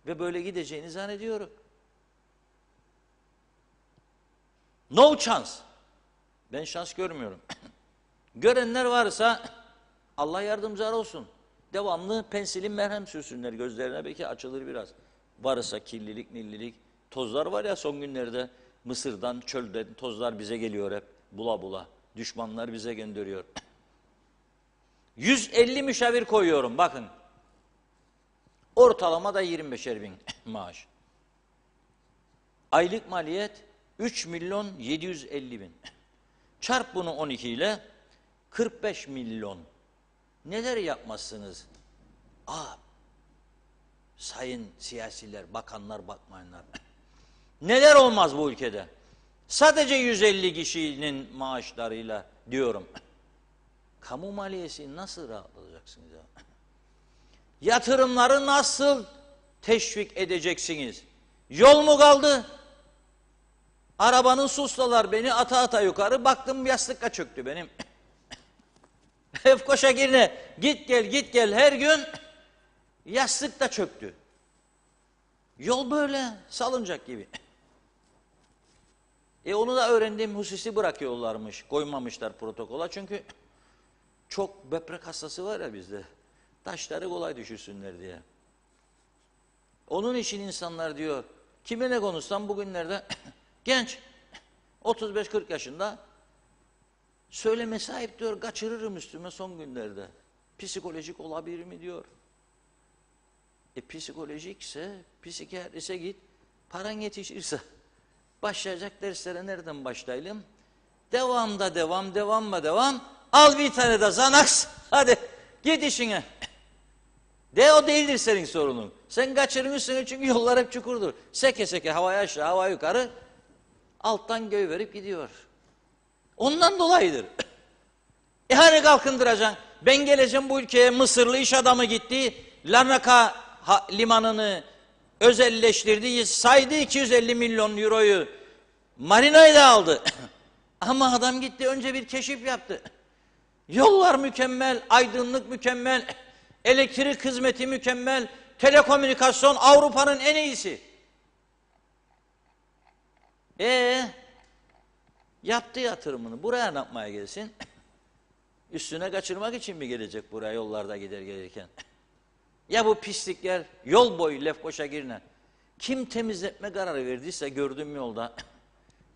Ve böyle gideceğini zannediyorum. No chance. Ben şans görmüyorum. Görenler varsa Allah yardımcılar olsun. Devamlı pensilin merhem sürsünler gözlerine, belki açılır biraz. Varsa kirlilik, millilik, tozlar var ya son günlerde Mısır'dan, çölden tozlar bize geliyor hep bula bula. Düşmanlar bize gönderiyor. 150 müşavir koyuyorum bakın. Ortalama da 25'er bin maaş. Aylık maliyet 3 milyon 750 bin. Çarp bunu 12 ile 45 milyon. Neler yapmazsınız? Sayın siyasiler, bakanlar, bakmayanlar. Neler olmaz bu ülkede? Sadece 150 kişinin maaşlarıyla diyorum. Kamu maliyesini nasıl rahatlatacaksınız ya? Yatırımları nasıl teşvik edeceksiniz? Yol mu kaldı? Arabanın suslalar beni ata ata yukarı, baktım yastıkla çöktü benim. Efkoşa girine git gel her gün yastıkla çöktü. Yol böyle salıncak gibi. Onu da öğrendiğim hususi bırakıyorlarmış, koymamışlar protokola çünkü çok böbrek hastası var ya bizde. Taşları kolay düşürsünler diye. Onun için insanlar diyor, kiminle konuşsam bugünlerde genç, 35-40 yaşında, söyleme sahip diyor, kaçırırım üstüme son günlerde. Psikolojik olabilir mi diyor. Psikolojikse, psikiyatrise git, paran yetişirse. Başlayacak derslere nereden başlayalım? Devam. Al bir tane de Xanax, hadi git işine. O değildir senin sorunun. Sen kaçırmışsın çünkü yollar hep çukurdur. Seke seke havaya aşağı, hava yukarı, alttan göğü verip gidiyor. Ondan dolayıdır. Hani kalkındıracaksın? Ben geleceğim bu ülkeye, Mısırlı iş adamı gitti, Larnaka limanını özelleştirdi, saydı 250 milyon euroyu, marinayı da aldı. Ama adam gitti önce bir keşif yaptı. Yollar mükemmel, aydınlık mükemmel, elektrik hizmeti mükemmel, telekomünikasyon Avrupa'nın en iyisi. Yaptı yatırımını, buraya ne yapmaya gelsin? Üstüne kaçırmak için mi gelecek buraya yollarda gider gelirken? Ya bu pislikler yol boyu Lefkoşa Girne. Kim temizletme kararı verdiyse gördüğüm yolda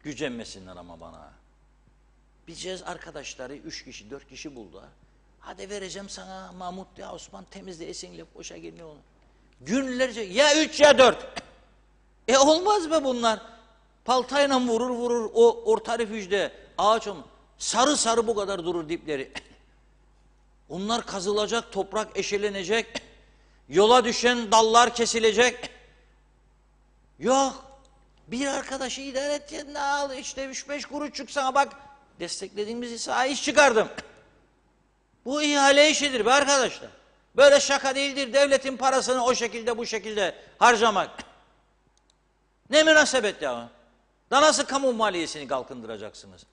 gücenmesinler ama bana. Biz arkadaşları 3 kişi 4 kişi buldu. Hadi vereceğim sana Mahmut ya Osman temizleyesin Lefkoşa Girne onu. Günlerce ya 3 ya 4. Olmaz mı bunlar? Paltayla vurur o orta refüjde ağaç sarı sarı bu kadar durur dipleri. Onlar kazılacak, toprak eşelenecek, yola düşen dallar kesilecek. Yok, bir arkadaşı idare et kendine al, işte 3-5 kuruş çıksana bak, desteklediğimiz ise iş çıkardım. Bu ihale işidir be arkadaşlar. Böyle şaka değildir devletin parasını o şekilde bu şekilde harcamak. Ne münasebet ya? Da nasıl kamu maliyesini kalkındıracaksınız?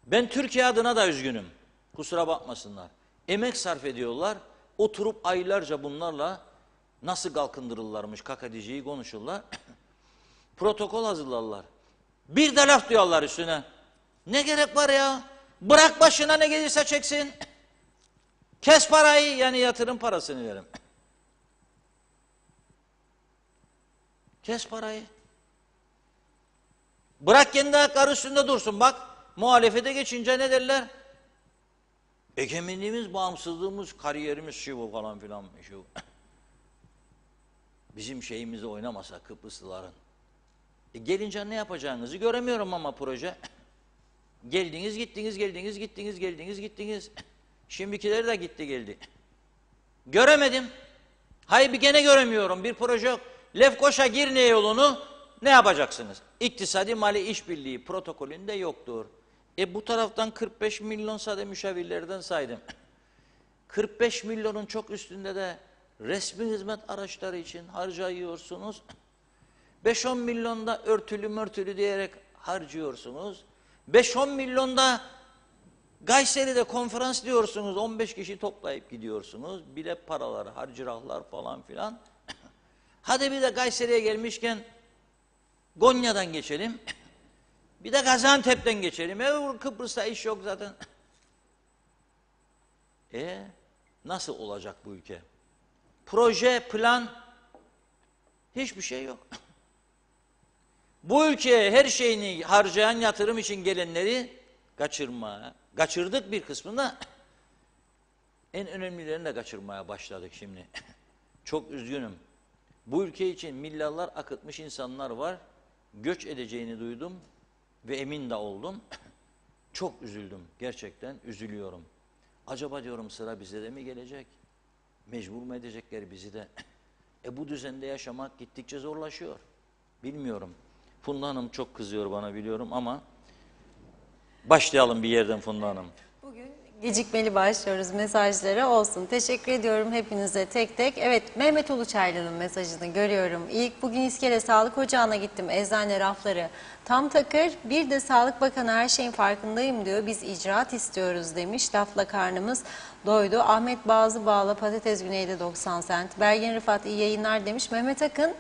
Ben Türkiye adına da üzgünüm. Kusura bakmasınlar. Emek sarf ediyorlar. Oturup aylarca bunlarla nasıl kalkındırırlarmış kakadiciyi konuşurlar. Protokol hazırlarlar. Bir de laf diyorlar üstüne. Ne gerek var ya? Bırak başına ne gelirse çeksin. Kes parayı, yani yatırım parasını verim. Kes parayı. Bırak kendi ayakları üstünde dursun bak. muhalefete geçince ne derler? Egemenliğimiz, bağımsızlığımız, kariyerimiz şu bu falan filan. Şu. Bizim şeyimizi oynamasa Kıbrıslıların. Gelince ne yapacağınızı göremiyorum ama proje. Geldiniz gittiniz, geldiniz gittiniz, geldiniz gittiniz. Şimdikileri de gitti geldi. Göremedim. Hayır bir gene göremiyorum. Bir proje yok. Lefkoşa Girne yolunu ne yapacaksınız? İktisadi Mali İşbirliği protokolünde yoktur. Bu taraftan 45 milyon sade müşavirlerden saydım. 45 milyonun çok üstünde de resmi hizmet araçları için harcıyorsunuz. 5-10 milyonda örtülü mörtülü diyerek harcıyorsunuz. 5-10 milyonda Kayseri'de konferans diyorsunuz. 15 kişi toplayıp gidiyorsunuz. Bilet paraları, harcırahlar falan filan. Hadi bir de Kayseri'ye gelmişken Konya'dan geçelim. Bir de Gaziantep'ten geçelim. Kıbrıs'ta iş yok zaten. Nasıl olacak bu ülke? Proje, plan, hiçbir şey yok. Bu ülkeye her şeyini harcayan, yatırım için gelenleri kaçırdık bir kısmında. En önemlilerini de kaçırmaya başladık şimdi. Çok üzgünüm. Bu ülke için milyarlar akıtmış insanlar var. Göç edeceğini duydum ve emin de oldum. Çok üzüldüm. Gerçekten üzülüyorum. Acaba diyorum sıra bize de mi gelecek? Mecbur mu edecekler bizi de? Bu düzende yaşamak gittikçe zorlaşıyor. Bilmiyorum. Funda Hanım çok kızıyor bana biliyorum ama başlayalım bir yerden Funda Hanım. Bugün gecikmeli başlıyoruz mesajlara olsun. Teşekkür ediyorum hepinize tek tek. Evet, Mehmet Uluçaylı'nın mesajını görüyorum. İlk bugün İskele Sağlık Ocağı'na gittim. Eczane rafları tam takır. Bir de Sağlık Bakanı her şeyin farkındayım diyor. Biz icraat istiyoruz demiş. Lafla karnımız doydu. Ahmet Bağlı patates güneyde 90 sent. Belgin Rıfat iyi yayınlar demiş. Mehmet Akın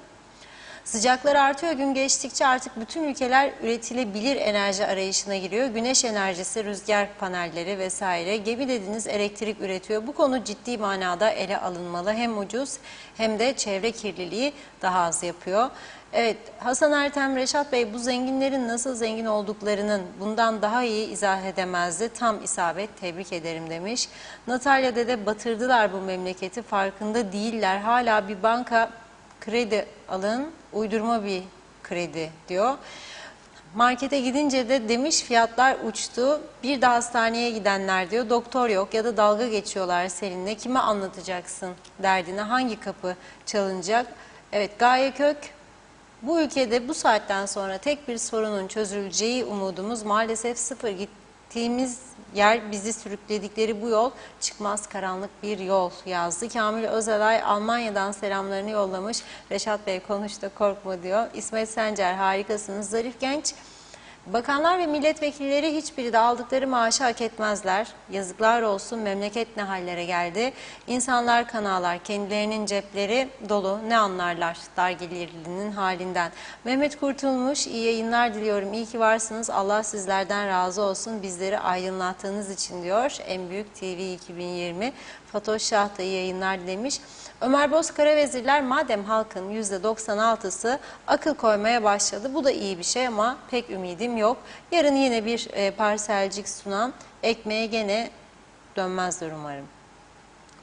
sıcaklar artıyor, gün geçtikçe artık bütün ülkeler üretilebilir enerji arayışına giriyor. Güneş enerjisi, rüzgar panelleri vesaire. Gemi dediğiniz elektrik üretiyor. Bu konu ciddi manada ele alınmalı. Hem ucuz hem de çevre kirliliği daha az yapıyor. Evet, Hasan Ertem, Reşat Bey bu zenginlerin nasıl zengin olduklarının bundan daha iyi izah edemezdi. Tam isabet, tebrik ederim demiş. Natalya Dede batırdılar bu memleketi, farkında değiller. Hala bir banka kredi alın, uydurma bir kredi diyor. Markete gidince de demiş fiyatlar uçtu. Bir de hastaneye gidenler diyor doktor yok ya da dalga geçiyorlar seninle. Kime anlatacaksın derdine, hangi kapı çalınacak? Evet, Gaye Kök, bu ülkede bu saatten sonra tek bir sorunun çözüleceği umudumuz maalesef sıfır. Gittiğimiz yer, bizi sürükledikleri bu yol çıkmaz karanlık bir yol yazdı. Kamil Özalay Almanya'dan selamlarını yollamış. Reşat Bey konuş da korkma diyor. İsmet Sencer harikasınız. Zarif Genç, bakanlar ve milletvekilleri hiçbiri de aldıkları maaşı hak etmezler. Yazıklar olsun, memleket ne hallere geldi. İnsanlar kan ağlar, kendilerinin cepleri dolu, ne anlarlar dar gelirlinin halinden. Mehmet Kurtulmuş, iyi yayınlar diliyorum. İyi ki varsınız. Allah sizlerden razı olsun. Bizleri aydınlattığınız için diyor. En Büyük TV 2020. Fatoş Şah da iyi yayınlar demiş. Ömer Bozkara vezirler madem halkın %96'sı akıl koymaya başladı. Bu da iyi bir şey ama pek ümidim yok. Yarın yine bir parselcik sunan ekmeğe gene dönmezler umarım.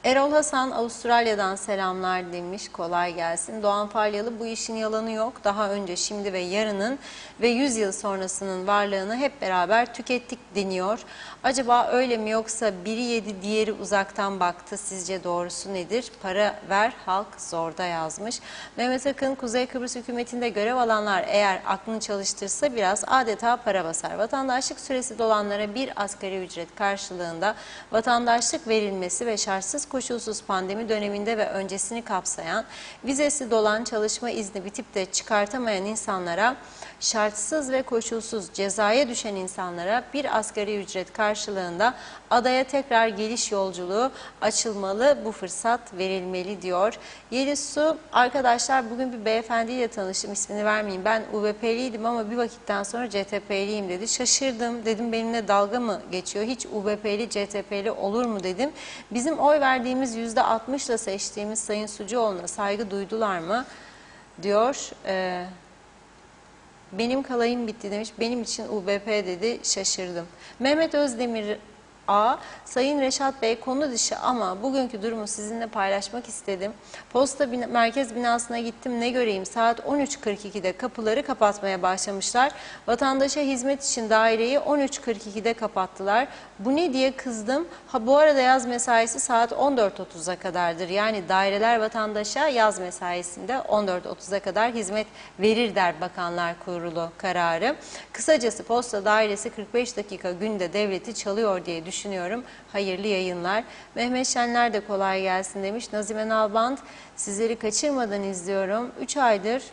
Erol Hasan Avustralya'dan selamlar demiş. Kolay gelsin. Doğan Falyalı, bu işin yalanı yok. Daha önce, şimdi ve yarının ve 100 yıl sonrasının varlığını hep beraber tükettik deniyor. Acaba öyle mi, yoksa biri yedi diğeri uzaktan baktı? Sizce doğrusu nedir? Para ver, halk zorda yazmış. Mehmet Akın, Kuzey Kıbrıs hükümetinde görev alanlar eğer aklını çalıştırsa biraz adeta para basar. Vatandaşlık süresi dolanlara bir asgari ücret karşılığında vatandaşlık verilmesi ve şartsız koşulsuz pandemi döneminde ve öncesini kapsayan, vizesi dolan, çalışma izni bitip de çıkartamayan insanlara, şartsız ve koşulsuz cezaya düşen insanlara bir asgari ücret karşılığında adaya tekrar geliş yolculuğu açılmalı, bu fırsat verilmeli diyor. Yeliz Su, arkadaşlar bugün bir beyefendiyle tanıştım, ismini vermeyeyim. Ben UBP'liydim ama bir vakitten sonra CTP'liyim dedi. Şaşırdım, dedim benimle dalga mı geçiyor, hiç UBP'li CTP'li olur mu dedim. Bizim oy verdiğimiz %60'la seçtiğimiz Sayın Sucuoğlu'na saygı duydular mı diyor. benim kalayım bitti demiş. Benim için UBP dedi, şaşırdım. Mehmet Özdemir A. Sayın Reşat Bey, konu dışı ama bugünkü durumu sizinle paylaşmak istedim. Posta merkez binasına gittim, ne göreyim, saat 13.42'de kapıları kapatmaya başlamışlar. Vatandaşa hizmet için daireyi 13.42'de kapattılar. Bu ne diye kızdım. Ha, bu arada yaz mesaisi saat 14.30'a kadardır. Yani daireler vatandaşa yaz mesaisinde 14.30'a kadar hizmet verir der Bakanlar Kurulu kararı. Kısacası posta dairesi 45 dakika günde devleti çalıyor diye düşünüyorum. Hayırlı yayınlar. Mehmet Şenler de kolay gelsin demiş. Nazime Nalbant, sizleri kaçırmadan izliyorum. 3 aydır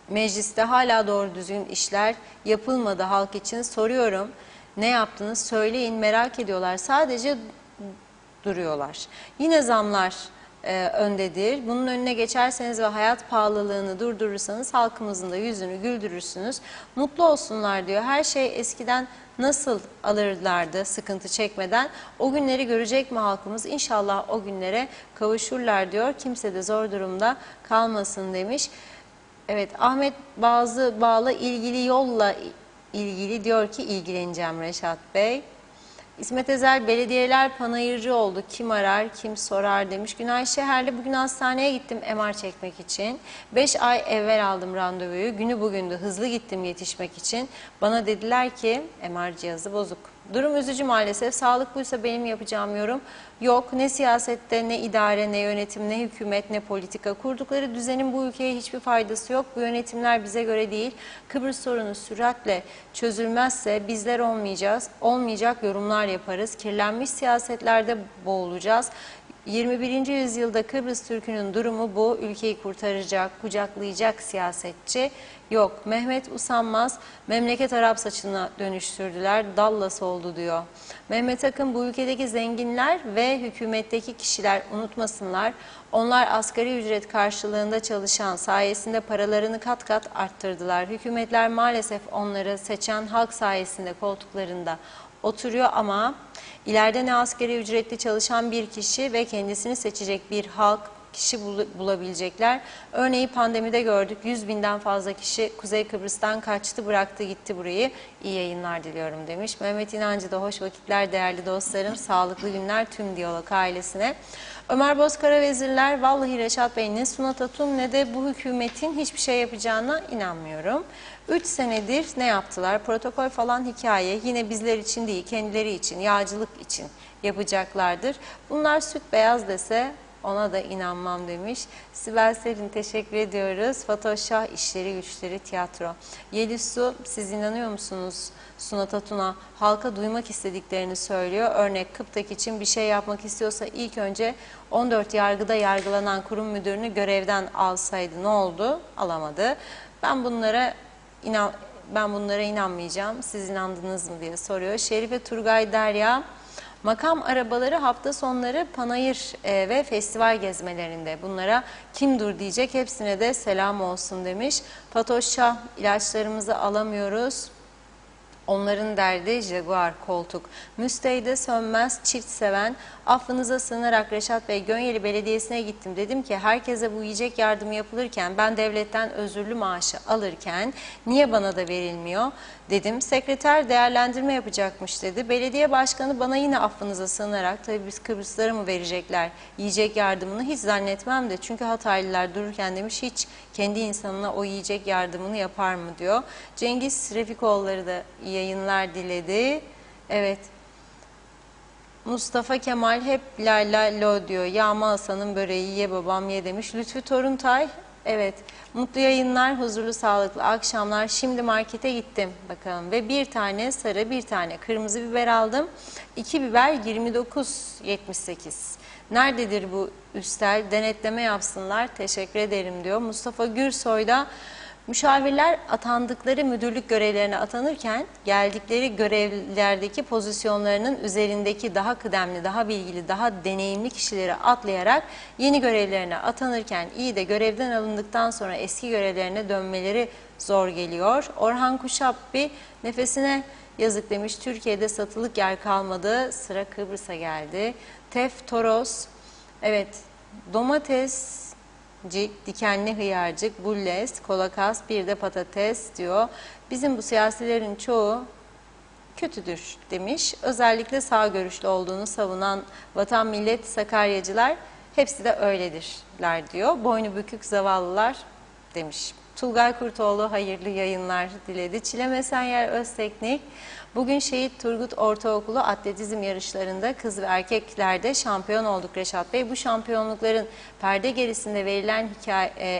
mecliste hala doğru düzgün işler yapılmadı halk için. Soruyorum, ne yaptınız söyleyin, merak ediyorlar. Sadece duruyorlar. Yine zamlar öndedir. Bunun önüne geçerseniz ve hayat pahalılığını durdurursanız halkımızın da yüzünü güldürürsünüz. Mutlu olsunlar diyor. Her şey eskiden nasıl alırlardı sıkıntı çekmeden? O günleri görecek mi halkımız? İnşallah o günlere kavuşurlar diyor. Kimse de zor durumda kalmasın demiş. Evet, Ahmet Bağlı ilgili yolla ilgili diyor ki ilgileneceğim Reşat Bey. İsmet Ezel, belediyeler panayırcı oldu. Kim arar, kim sorar demiş. Günay Şeherli, bugün hastaneye gittim MR çekmek için. 5 ay evvel aldım randevuyu. Günü bugündü. Hızlı gittim yetişmek için. Bana dediler ki MR cihazı bozuk. Durum üzücü maalesef. Sağlık buysa benim yapacağım yorum yok. Ne siyasette, ne idare, ne yönetim, ne hükümet, ne politika. Kurdukları düzenin bu ülkeye hiçbir faydası yok. Bu yönetimler bize göre değil. Kıbrıs sorunu süratle çözülmezse bizler olmayacak yorumlar yaparız. Kirlenmiş siyasetlerde boğulacağız. 21. yüzyılda Kıbrıs Türk'ünün durumu bu. Ülkeyi kurtaracak, kucaklayacak siyasetçi yok. Mehmet Usanmaz, memleket Arap saçına dönüştürdüler, Dallas oldu diyor. Mehmet Akın, bu ülkedeki zenginler ve hükümetteki kişiler unutmasınlar. Onlar asgari ücret karşılığında çalışan, sayesinde paralarını kat kat arttırdılar. Hükümetler maalesef onları seçen halk sayesinde koltuklarında oturuyor ama ileride ne asgari ücretli çalışan bir kişi ve kendisini seçecek bir halk kişi bulabilecekler. Örneği pandemide gördük. 100.000'den fazla kişi Kuzey Kıbrıs'tan kaçtı, bıraktı gitti burayı. İyi yayınlar diliyorum demiş. Mehmet İnancı da hoş vakitler değerli dostlarım. Sağlıklı günler tüm Diyalog ailesine. Ömer Bozkara vezirler, vallahi Reşat Bey ne Sunat Atum ne de bu hükümetin hiçbir şey yapacağına inanmıyorum. 3 senedir ne yaptılar? Protokol falan hikaye. Yine bizler için değil, kendileri için, yağcılık için yapacaklardır. Bunlar süt beyaz dese ona da inanmam demiş. Sibel Serin teşekkür ediyoruz. Fatoş Şah, işleri güçleri tiyatro. Yeliz Su, siz inanıyor musunuz? Sunat Atun'a halka duymak istediklerini söylüyor. Örnek Kıptak için bir şey yapmak istiyorsa ilk önce 14 yargıda yargılanan kurum müdürünü görevden alsaydı ne oldu? Alamadı. Ben bunlara inanmayacağım. Siz inandınız mı diye soruyor. Şerife Turgay Derya, makam arabaları hafta sonları panayır ve festival gezmelerinde. Bunlara kim dur diyecek, hepsine de selam olsun demiş. Fatoş Şah, ilaçlarımızı alamıyoruz. Onların derdi Jaguar koltuk. Müsteyde sönmez çift seven, affınıza sığınarak Reşat Bey, Gönyeli Belediyesi'ne gittim. Dedim ki herkese bu yiyecek yardımı yapılırken ben devletten özürlü maaşı alırken niye bana da verilmiyor dedim. Sekreter değerlendirme yapacakmış dedi. Belediye başkanı bana yine affınıza sığınarak, tabii biz Kıbrıslılara mı verecekler yiyecek yardımını hiç zannetmem de, çünkü Hataylılar dururken demiş hiç kendi insanına o yiyecek yardımını yapar mı diyor. Cengiz Refikoğulları da yayınlar diledi. Evet. Mustafa Kemal hep la la lo diyor. Yağma Hasan'ın böreği ye babam ye demiş. Lütfü Toruntay, evet. Mutlu yayınlar, huzurlu sağlıklı akşamlar. Şimdi markete gittim bakalım ve bir tane sarı, bir tane kırmızı biber aldım. 2 biber 29.78. Nerededir bu üstel? Denetleme yapsınlar. Teşekkür ederim diyor. Mustafa Gürsoy da, müşavirler atandıkları müdürlük görevlerine atanırken geldikleri görevlerdeki pozisyonlarının üzerindeki daha kıdemli, daha bilgili, daha deneyimli kişileri atlayarak yeni görevlerine atanırken iyi de görevden alındıktan sonra eski görevlerine dönmeleri zor geliyor. Orhan Kuşap bir nefesine yazık demiş. Türkiye'de satılık yer kalmadı. Sıra Kıbrıs'a geldi. Tef Toros, evet, domates dikenli hıyarcık, bulles, kolakas, bir de patates diyor. Bizim bu siyasilerin çoğu kötüdür demiş. Özellikle sağ görüşlü olduğunu savunan Vatan Millet Sakaryacılar hepsi de öyledirler diyor. Boynu bükük zavallılar demiş. Tulgay Kurtoğlu hayırlı yayınlar diledi. Çilem Esenyer Özteknik, bugün Şehit Turgut Ortaokulu atletizm yarışlarında kız ve erkeklerde şampiyon olduk Reşat Bey. Bu şampiyonlukların perde gerisinde verilen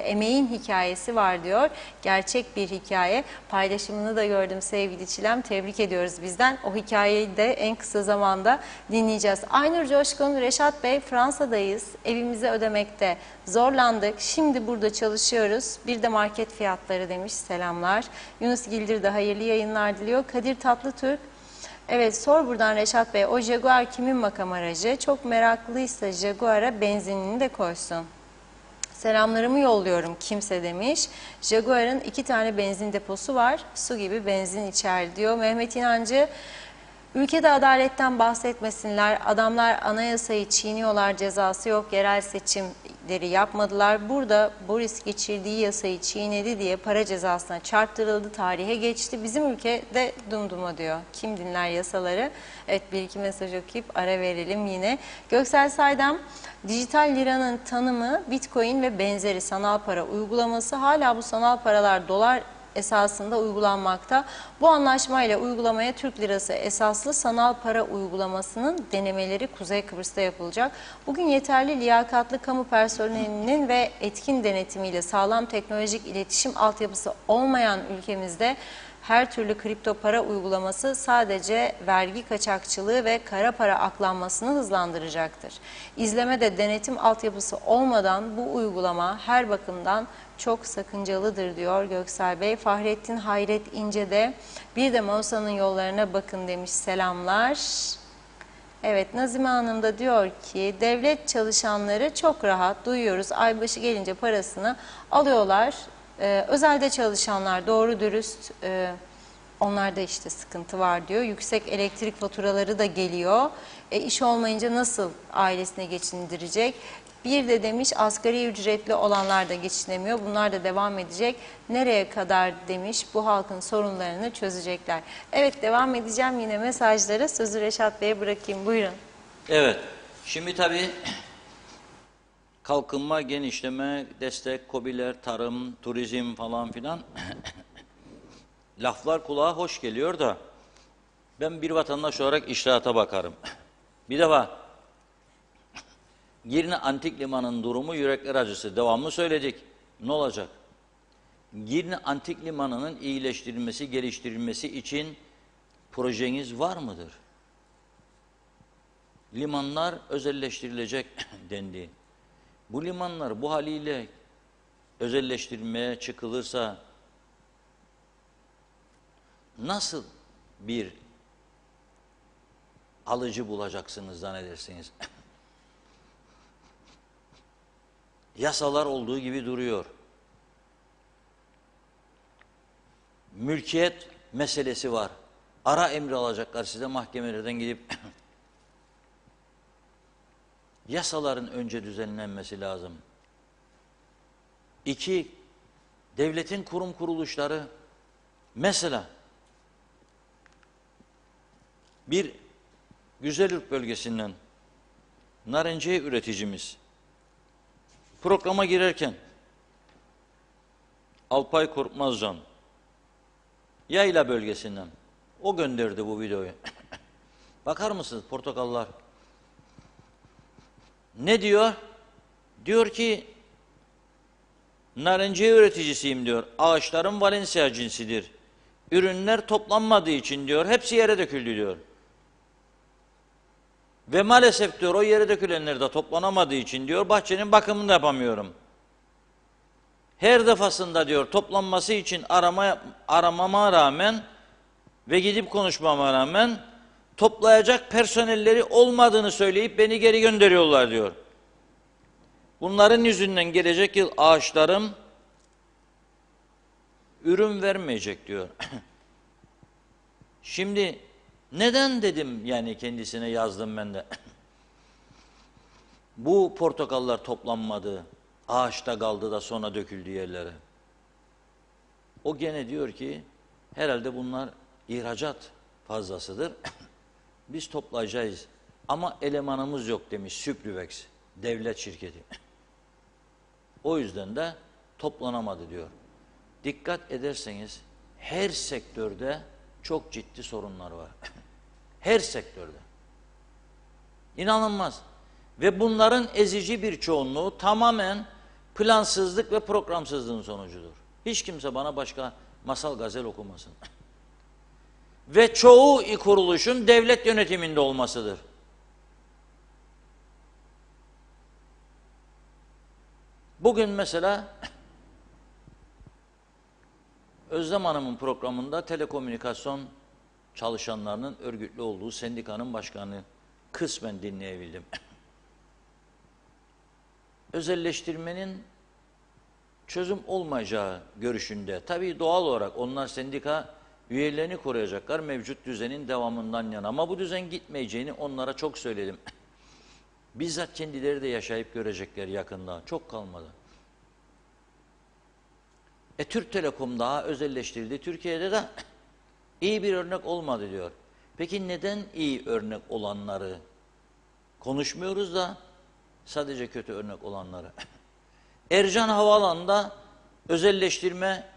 emeğin hikayesi var diyor. Gerçek bir hikaye. Paylaşımını da gördüm sevgili Çilem. Tebrik ediyoruz bizden. O hikayeyi de en kısa zamanda dinleyeceğiz. Aynur Coşkun, Reşat Bey, Fransa'dayız. Evimizi ödemekte zorlandık. Şimdi burada çalışıyoruz. Bir de market fiyatları demiş. Selamlar. Yunus Gildir de hayırlı yayınlar diliyor. Kadir Tatlıtürk, evet sor buradan Reşat Bey, o Jaguar kimin makam aracı? Çok meraklıysa Jaguar'a benzinini de koysun. Selamlarımı yolluyorum kimse demiş. Jaguar'ın 2 tane benzin deposu var. Su gibi benzin içer diyor. Mehmet İnancı, ülkede adaletten bahsetmesinler. Adamlar anayasayı çiğniyorlar, cezası yok. Yerel seçimleri yapmadılar. Burada Boris geçirdiği yasayı çiğnedi diye para cezasına çarptırıldı, tarihe geçti. Bizim ülkede dumduma diyor. Kim dinler yasaları? Evet, bir iki mesaj okuyup ara verelim yine. Göksel Saydam, dijital liranın tanımı Bitcoin ve benzeri sanal para uygulaması. Hala bu sanal paralar dolar esasında uygulanmakta. Bu anlaşmayla uygulamaya Türk lirası esaslı sanal para uygulamasının denemeleri Kuzey Kıbrıs'ta yapılacak. Bugün yeterli liyakatlı kamu personelinin ve etkin denetimiyle sağlam teknolojik iletişim altyapısı olmayan ülkemizde her türlü kripto para uygulaması sadece vergi kaçakçılığı ve kara para aklanmasını hızlandıracaktır. İzleme de denetim altyapısı olmadan bu uygulama her bakımdan çok sakıncalıdır diyor Göksel Bey. Fahrettin Hayret İnce de bir de Mausa'nın yollarına bakın demiş, selamlar. Evet, Nazime Hanım da diyor ki devlet çalışanları çok rahat, duyuyoruz, aybaşı gelince parasını alıyorlar. Özelde çalışanlar doğru dürüst, onlarda işte sıkıntı var diyor. Yüksek elektrik faturaları da geliyor. İş olmayınca nasıl ailesine geçindirecek? Bir de demiş asgari ücretli olanlar da geçinemiyor. Bunlar da devam edecek. Nereye kadar demiş, bu halkın sorunlarını çözecekler. Evet, devam edeceğim yine mesajlara. Sözü Reşat Bey'e bırakayım. Buyurun. Evet. Şimdi tabii kalkınma, genişleme, destek, KOBİ'ler, tarım, turizm falan filan laflar kulağa hoş geliyor da ben bir vatandaş olarak işlihata bakarım. Bir defa Girne Antik Limanı'nın durumu yürekler acısı. Devamlı söyledik. Ne olacak? Girne Antik Limanı'nın iyileştirilmesi, geliştirilmesi için projeniz var mıdır? Limanlar özelleştirilecek dendi. Bu limanlar bu haliyle özelleştirilmeye çıkılırsa nasıl bir alıcı bulacaksınız zannedersiniz? Yasalar olduğu gibi duruyor. Mülkiyet meselesi var. Ara emri alacaklar size mahkemelerden gidip yasaların önce düzenlenmesi lazım. 2, devletin kurum kuruluşları, mesela bir Güzelürk bölgesinden narenciye üreticimiz programa girerken Alpay Korkmazcan Yayla bölgesinden o gönderdi bu videoyu. Bakar mısınız portakallar? Ne diyor? Diyor ki narenciye üreticisiyim diyor. Ağaçlarım Valencia cinsidir. Ürünler toplanmadığı için diyor hepsi yere döküldü diyor. Ve maalesef diyor o yere dökülenler de toplanamadığı için diyor bahçenin bakımını da yapamıyorum. Her defasında diyor toplanması için aramama rağmen ve gidip konuşmama rağmen toplayacak personelleri olmadığını söyleyip beni geri gönderiyorlar diyor. Bunların yüzünden gelecek yıl ağaçlarım ürün vermeyecek diyor. Şimdi neden dedim, yani kendisine yazdım ben de. Bu portakallar toplanmadı. Ağaçta kaldı da sonra döküldü yerlere. O gene diyor ki herhalde bunlar ihracat fazlasıdır. Biz toplayacağız ama elemanımız yok demiş Süprüvex devlet şirketi. O yüzden de toplanamadı diyor. Dikkat ederseniz her sektörde çok ciddi sorunlar var. Her sektörde. İnanılmaz. Ve bunların ezici bir çoğunluğu tamamen plansızlık ve programsızlığın sonucudur. Hiç kimse bana başka masal gazel okumasın. Ve çoğu kuruluşun devlet yönetiminde olmasıdır. Bugün mesela Özlem Hanım'ın programında telekomünikasyon çalışanlarının örgütlü olduğu sendikanın başkanı kısmen dinleyebildim. Özelleştirmenin çözüm olmayacağı görüşünde. Tabii doğal olarak onlar sendika üyelerini koruyacaklar mevcut düzenin devamından yana. Ama bu düzen gitmeyeceğini onlara çok söyledim. Bizzat kendileri de yaşayıp görecekler yakında. Çok kalmadı. Türk Telekom daha özelleştirildi. Türkiye'de de iyi bir örnek olmadı diyor. Peki neden iyi örnek olanları konuşmuyoruz da sadece kötü örnek olanları? Ercan Havaalanı'nda özelleştirme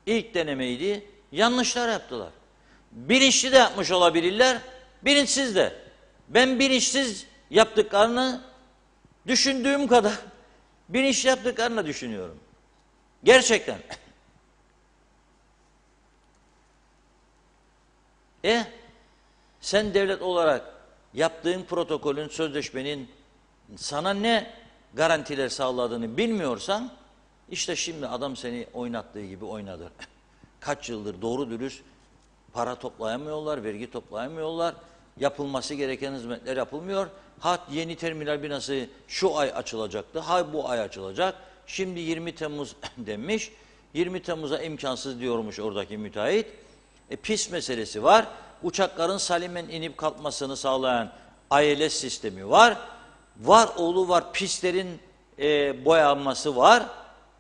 ilk denemeydi. Yanlışlar yaptılar. Bilinçli de yapmış olabilirler, bilinçsiz de. Ben bilinçsiz yaptıklarını düşündüğüm kadar bilinçli yaptıklarını düşünüyorum. Gerçekten. Sen devlet olarak yaptığın protokolün, sözleşmenin sana ne garantiler sağladığını bilmiyorsan, işte şimdi adam seni oynattığı gibi oynadı. Kaç yıldır doğru dürüst para toplayamıyorlar, vergi toplayamıyorlar, yapılması gereken hizmetler yapılmıyor. Yeni terminal binası şu ay açılacaktı, bu ay açılacak. Şimdi 20 Temmuz demiş, 20 Temmuz'a imkansız diyormuş oradaki müteahhit. Pis meselesi var, uçakların salimen inip kalkmasını sağlayan ALS sistemi var. Var oğlu var, pistlerin boyanması var.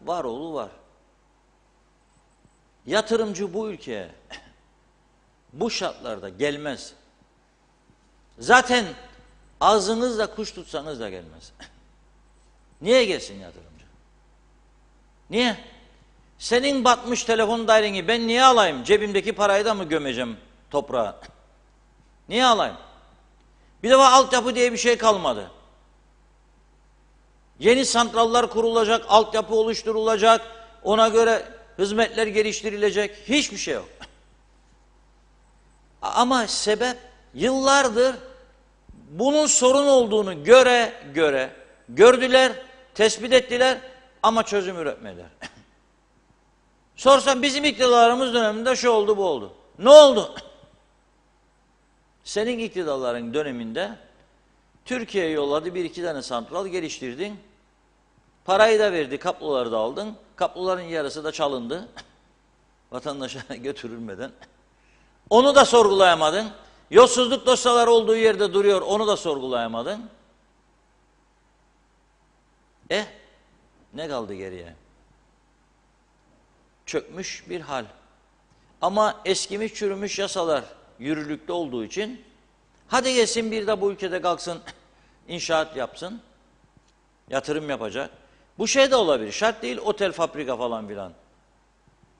Var oğlu var. Yatırımcı bu ülkeye bu şartlarda gelmez. Zaten ağzınızla kuş tutsanız da gelmez. Niye gelsin yatırımcı? Niye? Senin batmış telefon daireni ben niye alayım? Cebimdeki parayı da mı gömeceğim toprağa? Niye alayım? Bir defa altyapı diye bir şey kalmadı. Yeni santrallar kurulacak, altyapı oluşturulacak, ona göre hizmetler geliştirilecek, hiçbir şey yok. Ama sebep yıllardır bunun sorun olduğunu gördüler, tespit ettiler ama çözüm üretmediler. Sorsan bizim iktidarımız döneminde şu oldu, bu oldu. Ne oldu? Senin iktidarların döneminde Türkiye'ye yolladı, bir iki tane santral geliştirdin. Parayı da verdi, kabloları da aldın. Kabloların yarısı da çalındı. Vatandaşa götürülmeden. Onu da sorgulayamadın. Yolsuzluk dosyaları olduğu yerde duruyor, onu da sorgulayamadın. Ne kaldı geriye? Çökmüş bir hal. Ama eskimiş çürümüş yasalar yürürlükte olduğu için hadi gelsin bir de bu ülkede kalksın, inşaat yapsın, yatırım yapacak. Bu şey de olabilir, şart değil otel, fabrika falan filan.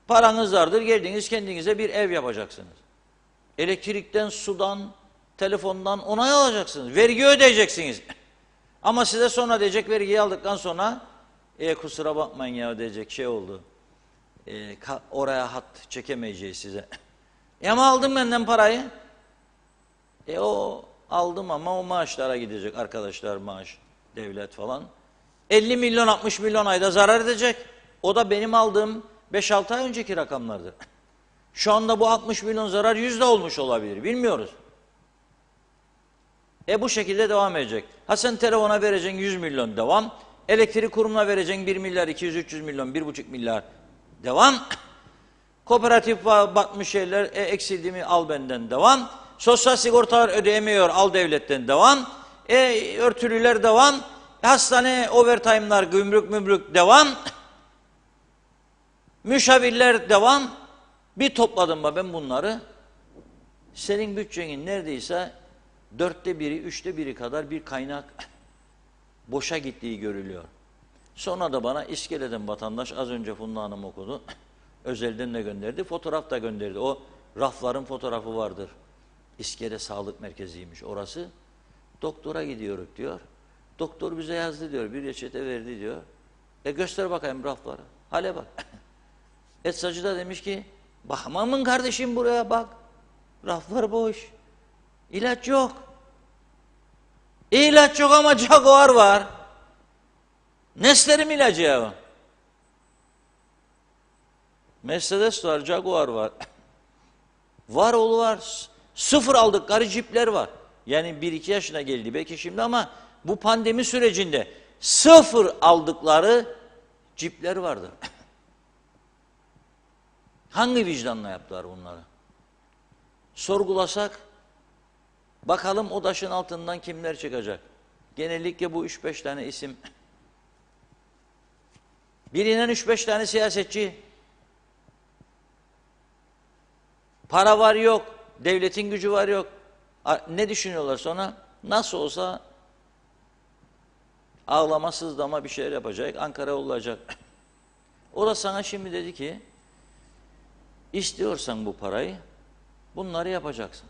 Paranız vardır, geldiniz kendinize bir ev yapacaksınız. Elektrikten, sudan, telefondan onay alacaksınız, vergi ödeyeceksiniz. Ama size sonra diyecek, vergiyi aldıktan sonra kusura bakmayın ya diyecek, şey oldu. Oraya hat çekemeyeceğiz size. Ama aldım benden parayı. O aldım ama o maaşlara gidecek, arkadaşlar maaş, devlet falan. 50 milyon 60 milyon ayda zarar edecek. O da benim aldığım 5-6 ay önceki rakamlardır. Şu anda bu 60 milyon zarar %100 olmuş olabilir, bilmiyoruz. Bu şekilde devam edecek. Sen telefona vereceksin 100 milyon devam. Elektrik kurumuna vereceksin 1 milyar 200-300 milyon, 1,5 milyar devam. Kooperatif batmış şeyler, eksildi mi al benden devam. Sosyal sigortalar ödeyemiyor, al devletten devam. Örtülüler devam. Hastane, overtime'lar, gümrük devam. Müşavirler devam. Bir topladım ben bunları. Senin bütçenin neredeyse 1/4, 3'te 1 kadar bir kaynak boşa gittiği görülüyor. Sonra da bana İskele'den vatandaş, az önce Funda Hanım okudu. Özelden de gönderdi, fotoğraf da gönderdi. O rafların fotoğrafı vardır. İskele Sağlık Merkezi'ymiş orası. Doktora gidiyoruz diyor. Doktor bize yazdı diyor, bir reçete verdi diyor. Göster bakayım rafları. Hale bak. Eczacı da demiş ki, bakmamın kardeşim buraya bak. Raflar boş. İlaç yok. İlaç yok ama Jaguar var. Neslerim ilacı ya. Mercedes var, Jaguar var. Var oğlu var. Sıfır aldıkları cipler var. Yani 1-2 yaşına geldi belki şimdi ama bu pandemi sürecinde sıfır aldıkları cipler vardır. Hangi vicdanla yaptılar bunları? Sorgulasak bakalım o taşın altından kimler çıkacak? Genellikle bu 3-5 tane isim. Bilinen 3-5 tane siyasetçi. Para var yok, devletin gücü var yok. Ne düşünüyorlar sonra? Nasıl olsa ağlama, sızlama bir şeyler yapacak, Ankara olacak. O da sana şimdi dedi ki, istiyorsan bu parayı, bunları yapacaksın.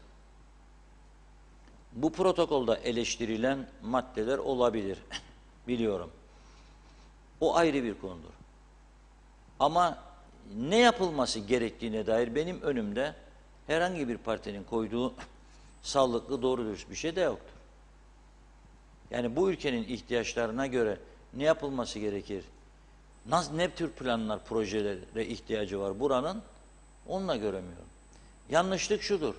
Bu protokolda eleştirilen maddeler olabilir, biliyorum. O ayrı bir konudur. Ama ne yapılması gerektiğine dair benim önümde herhangi bir partinin koyduğu sağlıklı, doğru dürüst bir şey de yoktur. Yani bu ülkenin ihtiyaçlarına göre ne yapılması gerekir? Ne tür planlar, projelere ihtiyacı var buranın? Onunla göremiyorum. Yanlışlık şudur.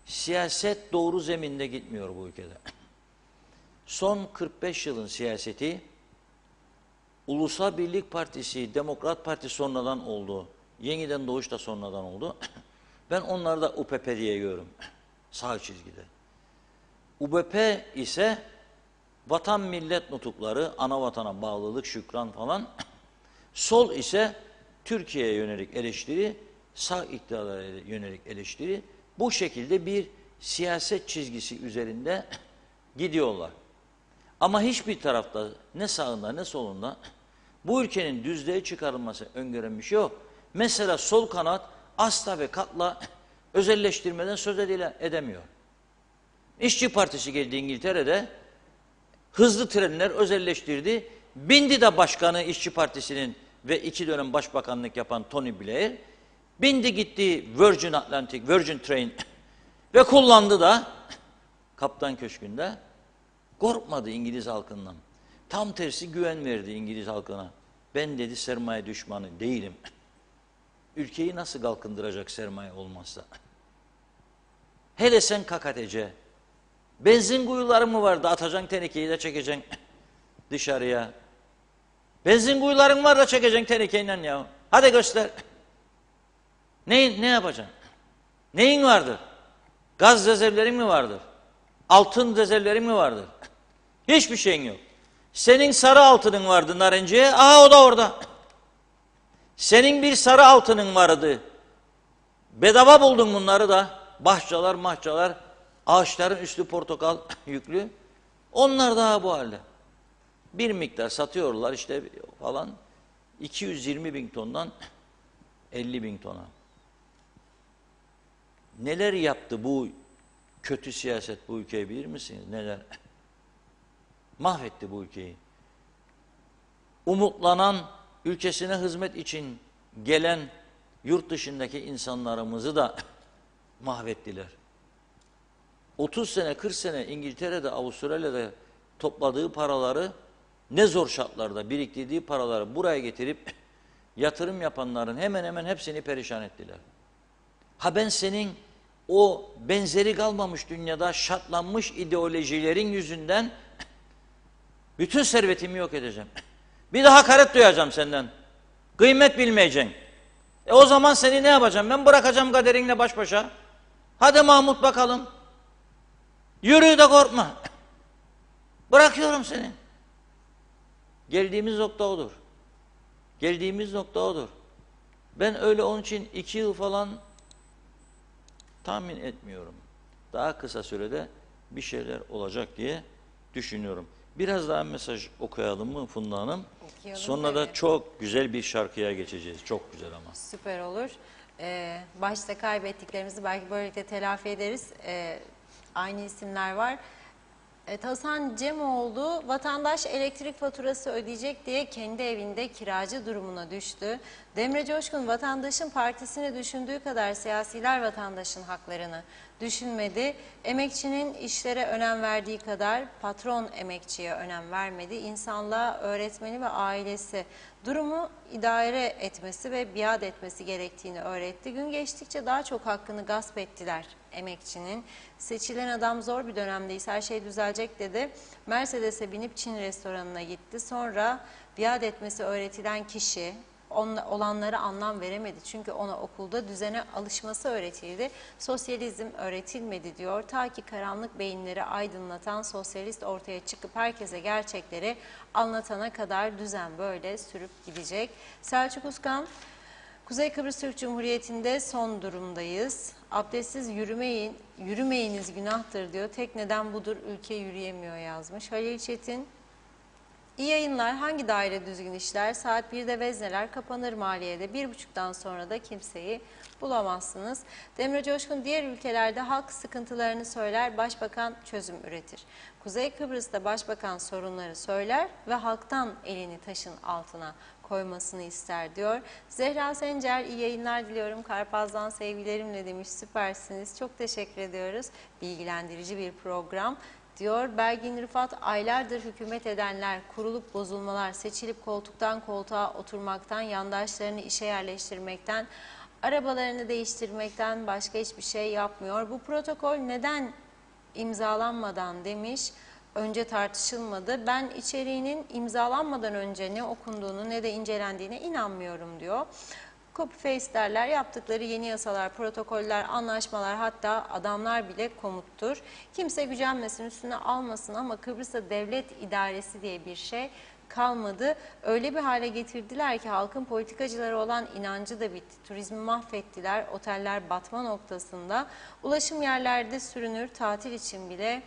Siyaset doğru zeminde gitmiyor bu ülkede. Son 45 yılın siyaseti Ulusal Birlik Partisi, Demokrat Parti sonradan oldu. Yeniden Doğuş da sonradan oldu. Ben onları da UPP diye görüyorum. Sağ çizgide. UBP ise vatan millet nutukları, ana vatana bağlılık, şükran falan. Sol ise Türkiye'ye yönelik eleştiri, sağ iktidara yönelik eleştiri. Bu şekilde bir siyaset çizgisi üzerinde gidiyorlar. Ama hiçbir tarafta ne sağında ne solunda bu ülkenin düzlüğe çıkarılması öngören bir şey yok. Mesela sol kanat asla ve katla özelleştirmeden söz edemiyor. İşçi Partisi geldi İngiltere'de, hızlı trenler özelleştirdi. Bindi de başkanı İşçi Partisi'nin ve 2 dönem başbakanlık yapan Tony Blair, bindi gitti Virgin Atlantic, Virgin Train ve kullandı da Kaptan Köşkü'nde. Korkmadı İngiliz halkından. Tam tersi güven verdi İngiliz halkına. Ben dedi sermaye düşmanı değilim. Ülkeyi nasıl kalkındıracak sermaye olmazsa? Hele sen KKTC. Benzin kuyuları mı vardı? Atacaksın tenekeyi de çekeceksin dışarıya. Benzin kuyuların var da çekeceksin tenekeyle ya. Hadi göster. Ne yapacaksın? Neyin vardır? Gaz rezervlerin mi vardır? Altın rezervlerin mi vardır? Hiçbir şeyin yok. Senin sarı altının vardı Narenciye. Aha o da orada. Senin bir sarı altının vardı. Bedava buldun bunları da. Bahçeler, mahçeler, ağaçların üstü portakal yüklü. Onlar daha bu halde. Bir miktar satıyorlar işte falan. 220 bin tondan 50 bin tona. Neler yaptı bu kötü siyaset bu ülkeyi bilir misiniz? Neler? Mahvetti bu ülkeyi. Umutlanan, ülkesine hizmet için gelen yurt dışındaki insanlarımızı da mahvettiler. 30 sene, 40 sene İngiltere'de, Avustralya'da topladığı paraları ne zor şartlarda biriktirdiği paraları buraya getirip yatırım yapanların hemen hemen hepsini perişan ettiler. Ha ben senin o benzeri kalmamış dünyada şartlanmış ideolojilerin yüzünden bütün servetimi yok edeceğim. Bir de hakaret duyacağım senden. Kıymet bilmeyeceksin. O zaman seni ne yapacağım? Ben bırakacağım kaderinle baş başa. Hadi Mahmut bakalım. Yürü de korkma. Bırakıyorum seni. Geldiğimiz nokta odur. Geldiğimiz nokta odur. Ben öyle onun için 2 yıl falan tahmin etmiyorum. Daha kısa sürede bir şeyler olacak diye düşünüyorum. Biraz daha mesaj okuyalım mı Funda Hanım? Okuyalım Sonra da tabii. çok güzel bir şarkıya geçeceğiz. Çok güzel ama. Süper olur. Başta kaybettiklerimizi belki böylelikle telafi ederiz. Aynı isimler var. Evet, Hasan Cemoğlu vatandaş elektrik faturası ödeyecek diye kendi evinde kiracı durumuna düştü. Demre Coşkun vatandaşın partisini düşündüğü kadar siyasiler vatandaşın haklarını düşünmedi. Emekçinin işlere önem verdiği kadar patron emekçiye önem vermedi. İnsanlığa öğretmeni ve ailesi durumu idare etmesi ve biat etmesi gerektiğini öğretti. Gün geçtikçe daha çok hakkını gasp ettiler emekçinin. Seçilen adam zor bir dönemdeyiz, her şey düzelecek dedi. Mercedes'e binip Çin restoranına gitti. Sonra biat etmesi öğretilen kişi olanlara anlam veremedi. Çünkü ona okulda düzene alışması öğretildi. Sosyalizm öğretilmedi diyor. Ta ki karanlık beyinleri aydınlatan sosyalist ortaya çıkıp herkese gerçekleri anlatana kadar düzen böyle sürüp gidecek. Selçuk Uskan, Kuzey Kıbrıs Türk Cumhuriyeti'nde son durumdayız. Abdestsiz yürümeyiniz günahtır diyor. Tek neden budur, ülke yürüyemiyor yazmış. Halil Çetin, İyi yayınlar. Hangi daire düzgün işler? Saat 1'de vezneler kapanır maliyede. 1.30'dan sonra da kimseyi bulamazsınız. Demre Coşkun, diğer ülkelerde halk sıkıntılarını söyler, başbakan çözüm üretir. Kuzey Kıbrıs'ta başbakan sorunları söyler ve halktan elini taşın altına koymasını ister diyor. Zehra Sencer, iyi yayınlar diliyorum. Karpaz'dan sevgilerimle demiş. Süpersiniz. Çok teşekkür ediyoruz. Bilgilendirici bir program diyor. Belgin Rıfat, aylardır hükümet edenler, kurulup bozulmalar, seçilip koltuktan koltuğa oturmaktan, yandaşlarını işe yerleştirmekten, arabalarını değiştirmekten başka hiçbir şey yapmıyor. Bu protokol neden imzalanmadan demiş, önce tartışılmadı. Ben içeriğinin imzalanmadan önce ne okunduğunu ne de incelendiğine inanmıyorum diyor. Copy-paste derler, yaptıkları yeni yasalar, protokoller, anlaşmalar, hatta adamlar bile komuttur. Kimse gücenmesin, üstüne almasın ama Kıbrıs'ta devlet idaresi diye bir şey kalmadı. Öyle bir hale getirdiler ki halkın politikacılara olan inancı da bitti. Turizmi mahvettiler, oteller batma noktasında. Ulaşım yerlerde sürünür, tatil için bile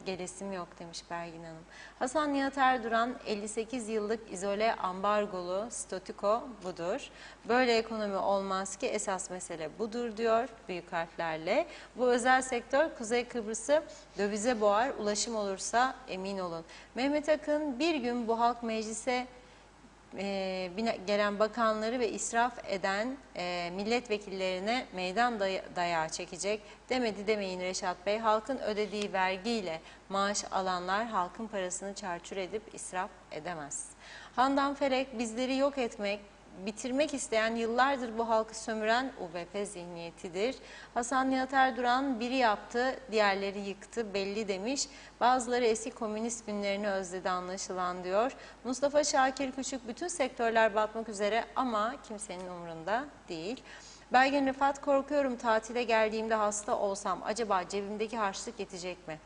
gelesim yok demiş Belgin Hanım. Hasan Nihat Erduran, 58 yıllık izole ambargolu statüko budur. Böyle ekonomi olmaz ki, esas mesele budur diyor büyük harflerle. Bu özel sektör Kuzey Kıbrıs'ı dövize boğar, ulaşım olursa emin olun. Mehmet Akın, bir gün bu halk meclise gelen bakanları ve israf eden milletvekillerine meydan dayağı çekecek. Demedi demeyin Reşat Bey. Halkın ödediği vergiyle maaş alanlar halkın parasını çarçur edip israf edemez. Handan Felek, bizleri yok etmek, bitirmek isteyen, yıllardır bu halkı sömüren UBP zihniyetidir. Hasan Nihat Erduran, biri yaptı, diğerleri yıktı belli demiş. Bazıları eski komünist günlerini özledi anlaşılan diyor. Mustafa Şakir Küçük, bütün sektörler batmak üzere ama kimsenin umurunda değil. Belgin Rıfat, korkuyorum tatile geldiğimde hasta olsam acaba cebimdeki harçlık yetecek mi?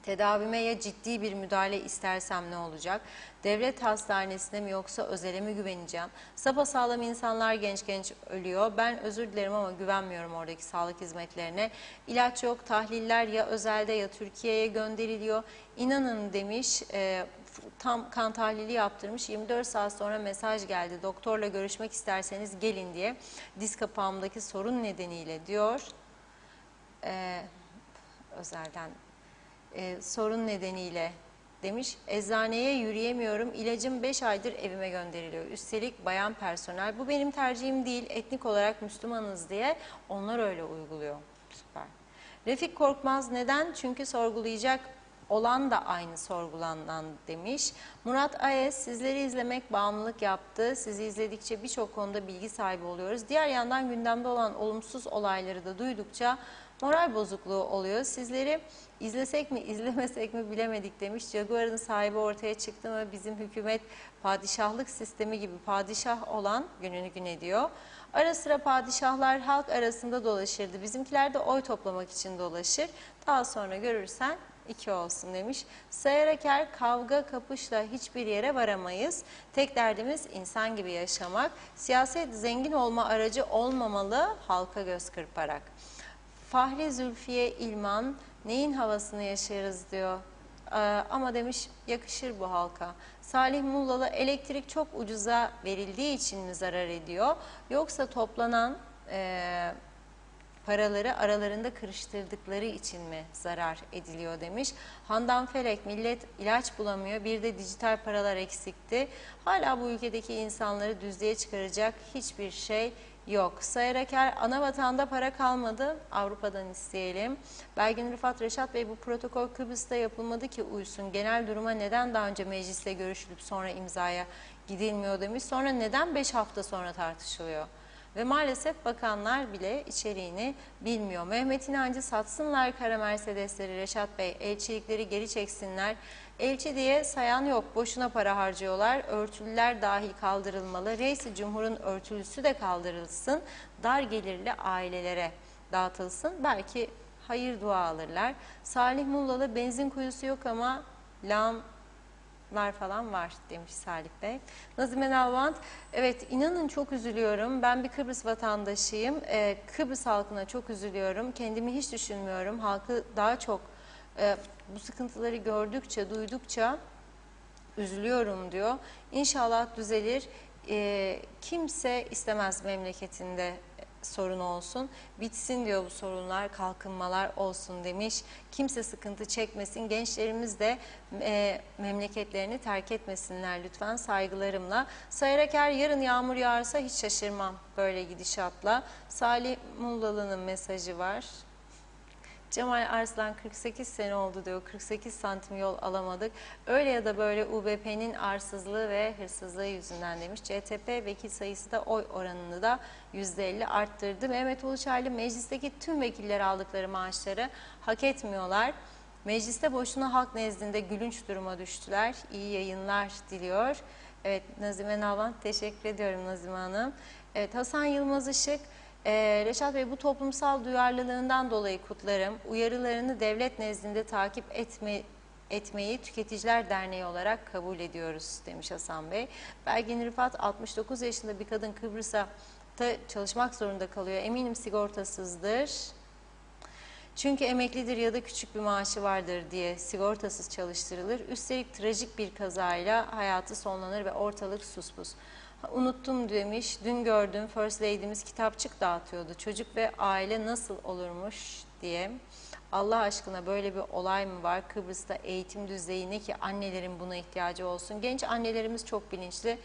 Tedavime ya ciddi bir müdahale istersem ne olacak? Devlet hastanesine mi yoksa özele mi güveneceğim? Sapasağlam insanlar genç genç ölüyor. Ben özür dilerim ama güvenmiyorum oradaki sağlık hizmetlerine. İlaç yok, tahliller ya özelde ya Türkiye'ye gönderiliyor. İnanın demiş, tam kan tahlili yaptırmış. 24 saat sonra mesaj geldi. Doktorla görüşmek isterseniz gelin diye. Diz kapağımdaki sorun nedeniyle diyor. Özelden sorun nedeniyle demiş. Eczaneye yürüyemiyorum. İlacım 5 aydır evime gönderiliyor. Üstelik bayan personel. Bu benim tercihim değil. Etnik olarak Müslümanız diye onlar öyle uyguluyor. Süper. Refik Korkmaz, neden? Çünkü sorgulayacak olan da aynı sorgulanan demiş. Murat Ayes, sizleri izlemek bağımlılık yaptı. Sizi izledikçe birçok konuda bilgi sahibi oluyoruz. Diğer yandan gündemde olan olumsuz olayları da duydukça moral bozukluğu oluyor. Sizleri izlesek mi izlemesek mi bilemedik demiş. Jaguar'ın sahibi ortaya çıktı mı bizim hükümet padişahlık sistemi gibi padişah olan gününü gün ediyor. Ara sıra padişahlar halk arasında dolaşırdı. Bizimkiler de oy toplamak için dolaşır. Daha sonra görürsen 2 olsun demiş. Sayarak her kavga kapışla hiçbir yere varamayız. Tek derdimiz insan gibi yaşamak. Siyaset zengin olma aracı olmamalı halka göz kırparak. Fahri Zülfiye İlman neyin havasını yaşarız diyor. Ama demiş yakışır bu halka. Salih Mullalı elektrik çok ucuza verildiği için mi zarar ediyor? Yoksa toplanan paraları aralarında kırıştırdıkları için mi zarar ediliyor demiş. Handan Felek millet ilaç bulamıyor, bir de dijital paralar eksikti. Hala bu ülkedeki insanları düzlüğe çıkaracak hiçbir şey yok. Sayaraker ana vatanda para kalmadı, Avrupa'dan isteyelim. Belgin Rıfat Reşat Bey bu protokol Kıbrıs'ta yapılmadı ki uysun. Genel duruma neden daha önce meclisle görüşülüp sonra imzaya gidilmiyor demiş. Sonra neden 5 hafta sonra tartışılıyor? Ve maalesef bakanlar bile içeriğini bilmiyor. Mehmet İnancı satsınlar kara Mercedesleri Reşat Bey, elçilikleri geri çeksinler. Elçi diye sayan yok, boşuna para harcıyorlar. Örtülüler dahil kaldırılmalı. Reis-i Cumhur'un örtülüsü de kaldırılsın. Dar gelirli ailelere dağıtılsın. Belki hayır dua alırlar. Salih Mullalı benzin kuyusu yok ama lağımlar falan var demiş Salih Bey. Nazime Nalvant, evet inanın çok üzülüyorum. Ben bir Kıbrıs vatandaşıyım. Kıbrıs halkına çok üzülüyorum. Kendimi hiç düşünmüyorum. Halkı daha çok bu sıkıntıları gördükçe, duydukça üzülüyorum diyor. İnşallah düzelir. Kimse istemez memleketinde sorun olsun. Bitsin diyor bu sorunlar, kalkınmalar olsun demiş. Kimse sıkıntı çekmesin. Gençlerimiz de memleketlerini terk etmesinler lütfen saygılarımla. Sayaraker yarın yağmur yağarsa hiç şaşırmam böyle gidişatla. Salih Mullalı'nın mesajı var. Cemal Arslan 48 sene oldu diyor. 48 santim yol alamadık. Öyle ya da böyle UBP'nin arsızlığı ve hırsızlığı yüzünden demiş. CTP vekil sayısı da oy oranını da %50 arttırdı. Mehmet Uluçaylı meclisteki tüm vekiller aldıkları maaşları hak etmiyorlar. Mecliste boşuna halk nezdinde gülünç duruma düştüler. İyi yayınlar diliyor. Evet Nazime Nalvan teşekkür ediyorum Nazime Hanım. Evet Hasan Yılmaz Işık. Reşat Bey bu toplumsal duyarlılığından dolayı kutlarım. Uyarılarını devlet nezdinde takip etmeyi Tüketiciler Derneği olarak kabul ediyoruz demiş Hasan Bey. Belgin Rıfat 69 yaşında bir kadın Kıbrıs'a çalışmak zorunda kalıyor. Eminim sigortasızdır. Çünkü emeklidir ya da küçük bir maaşı vardır diye sigortasız çalıştırılır. Üstelik trajik bir kazayla hayatı sonlanır ve ortalık suspus. Unuttum demiş, dün gördüm First Lady'miz kitapçık dağıtıyordu. Çocuk ve aile nasıl olurmuş diye. Allah aşkına böyle bir olay mı var? Kıbrıs'ta eğitim düzeyi ne ki annelerin buna ihtiyacı olsun. Genç annelerimiz çok bilinçli.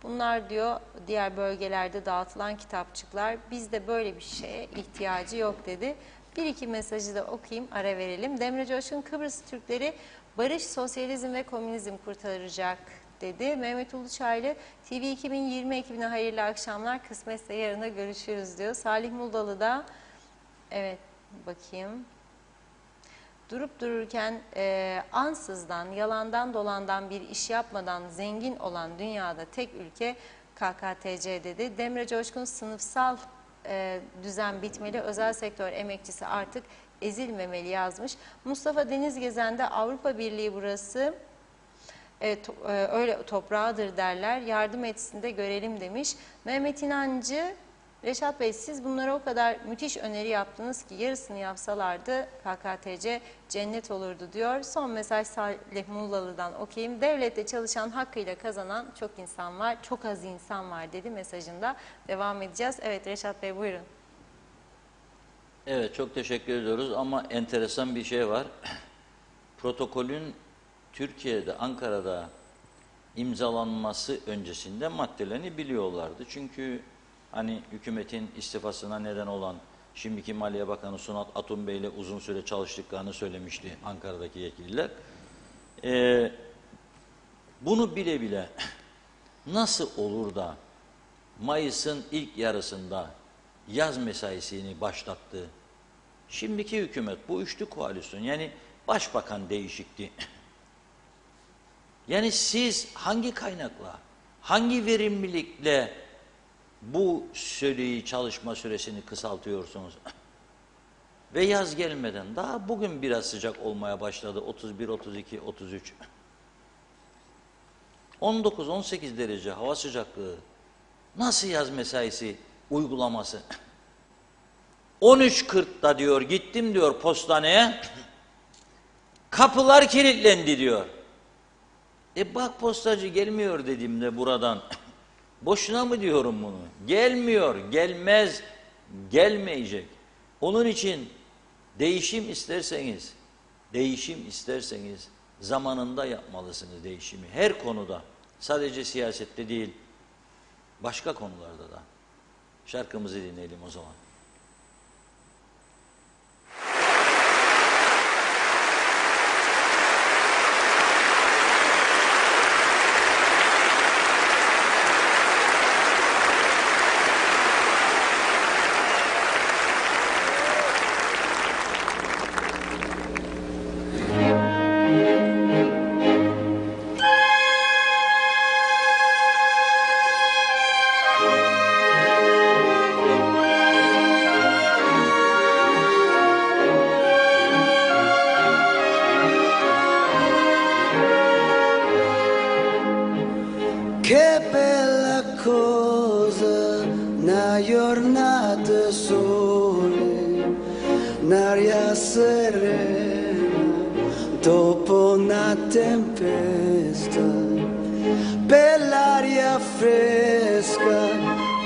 Bunlar diyor diğer bölgelerde dağıtılan kitapçıklar bizde böyle bir şeye ihtiyacı yok dedi. Bir iki mesajı da okuyayım ara verelim. Demre Coşkun Kıbrıs Türkleri barış, sosyalizm ve komünizm kurtaracak dedi. Mehmet Uluçaylı TV 2020 ekibine hayırlı akşamlar. Kısmetse yarına görüşürüz diyor. Salih Muldalı da evet bakayım. Durup dururken ansızdan, yalandan dolandan bir iş yapmadan zengin olan dünyada tek ülke KKTC dedi. Demre Coşkun sınıfsal düzen bitmeli, özel sektör emekçisi artık ezilmemeli yazmış. Mustafa Deniz Gezen'de Avrupa Birliği burası öyle toprağıdır derler, yardım etsin de görelim demiş. Mehmet İnancı, Reşat Bey siz bunlara o kadar müthiş öneri yaptınız ki yarısını yapsalardı KKTC cennet olurdu diyor. Son mesaj Salih Mullalı'dan okuyayım. Devlette çalışan hakkıyla kazanan çok insan var, çok az insan var dedi mesajında. Devam edeceğiz. Evet Reşat Bey buyurun. Evet çok teşekkür ediyoruz ama enteresan bir şey var. Protokolün Türkiye'de, Ankara'da imzalanması öncesinde maddelerini biliyorlardı. Çünkü hani hükümetin istifasına neden olan şimdiki Maliye Bakanı Sunat Atum Bey ile uzun süre çalıştıklarını söylemişti Ankara'daki yetkililer. Bunu bile bile nasıl olur da Mayıs'ın ilk yarısında yaz mesaisini başlattı? Şimdiki hükümet bu üçlü koalisyon yani başbakan değişikti. Yani siz hangi kaynakla, hangi verimlilikle bu süreyi, çalışma süresini kısaltıyorsunuz? Ve yaz gelmeden daha bugün biraz sıcak olmaya başladı. 31, 32, 33. 19-18 derece hava sıcaklığı. Nasıl yaz mesaisi uygulaması? 13.40'da diyor gittim diyor postaneye. Kapılar kilitlendi diyor. Bak postacı gelmiyor dediğimde buradan. Boşuna mı diyorum bunu? Gelmiyor, gelmez, gelmeyecek. Onun için değişim isterseniz zamanında yapmalısınız değişimi. Her konuda, sadece siyasette değil, başka konularda da. Şarkımızı dinleyelim o zaman. Che bella cosa, una giornata sole, un'aria serena, dopo una tempesta, bell'aria fresca,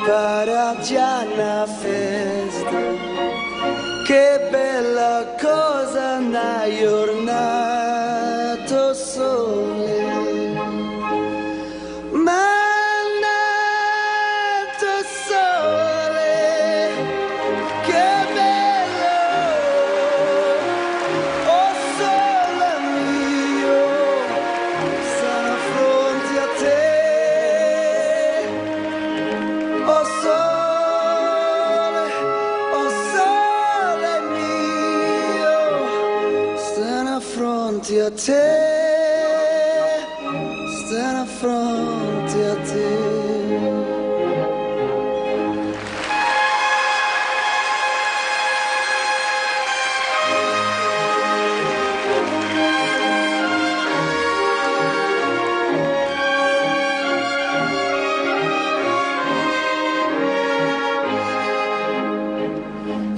para già una festa. Che bella cosa, una giornata sole. Mannato sole, che bello, oh sole mio, sono fronte a te, oh sole mio, stanno fronte a te, stanno fronte a te.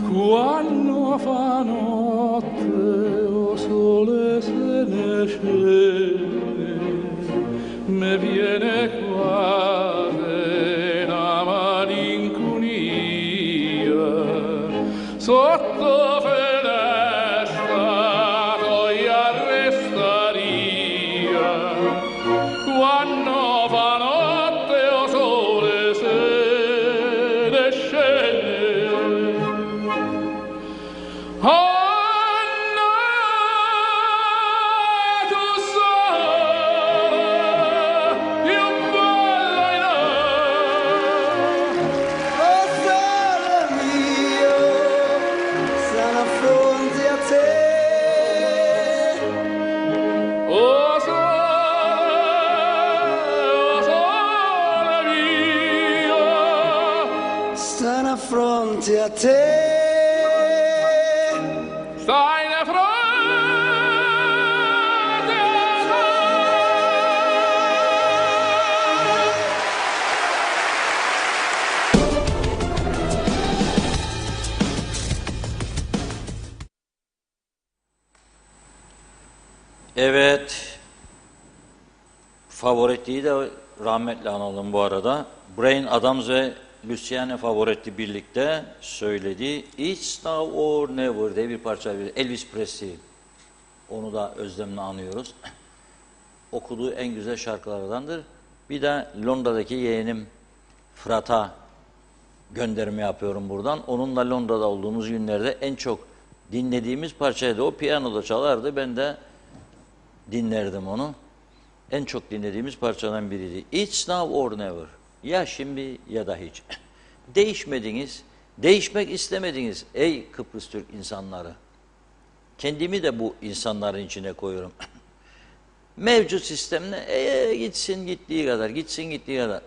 Quando fa notte, o sole se ne scende, me viene quasi una malinconia, sotto finestra gioia restaria, quando fa notte, o sole se ne scende. Oh sole mio, stanno fronte a te. Oh sole mio, Stanno a fronte a te. stai di fronte a Evet, Favoriti'yi de rahmetle analım bu arada. Bryan Adams ve Luciano Pavarotti birlikte söylediği It's Now or Never diye bir parça. Elvis Presley. Onu da özlemle anıyoruz. Okuduğu en güzel şarkılardandır. Bir de Londra'daki yeğenim Fırat'a gönderme yapıyorum buradan. Onunla Londra'da olduğumuz günlerde en çok dinlediğimiz parçaydı. O piyanoda çalardı. Ben de dinlerdim onu. En çok dinlediğimiz parçadan biriydi. It's now or never. Ya şimdi ya da hiç. Değişmediniz, değişmek istemediniz ey Kıbrıs Türk insanları. Kendimi de bu insanların içine koyuyorum. Mevcut sistemle gitsin gittiği kadar, gitsin gittiği kadar.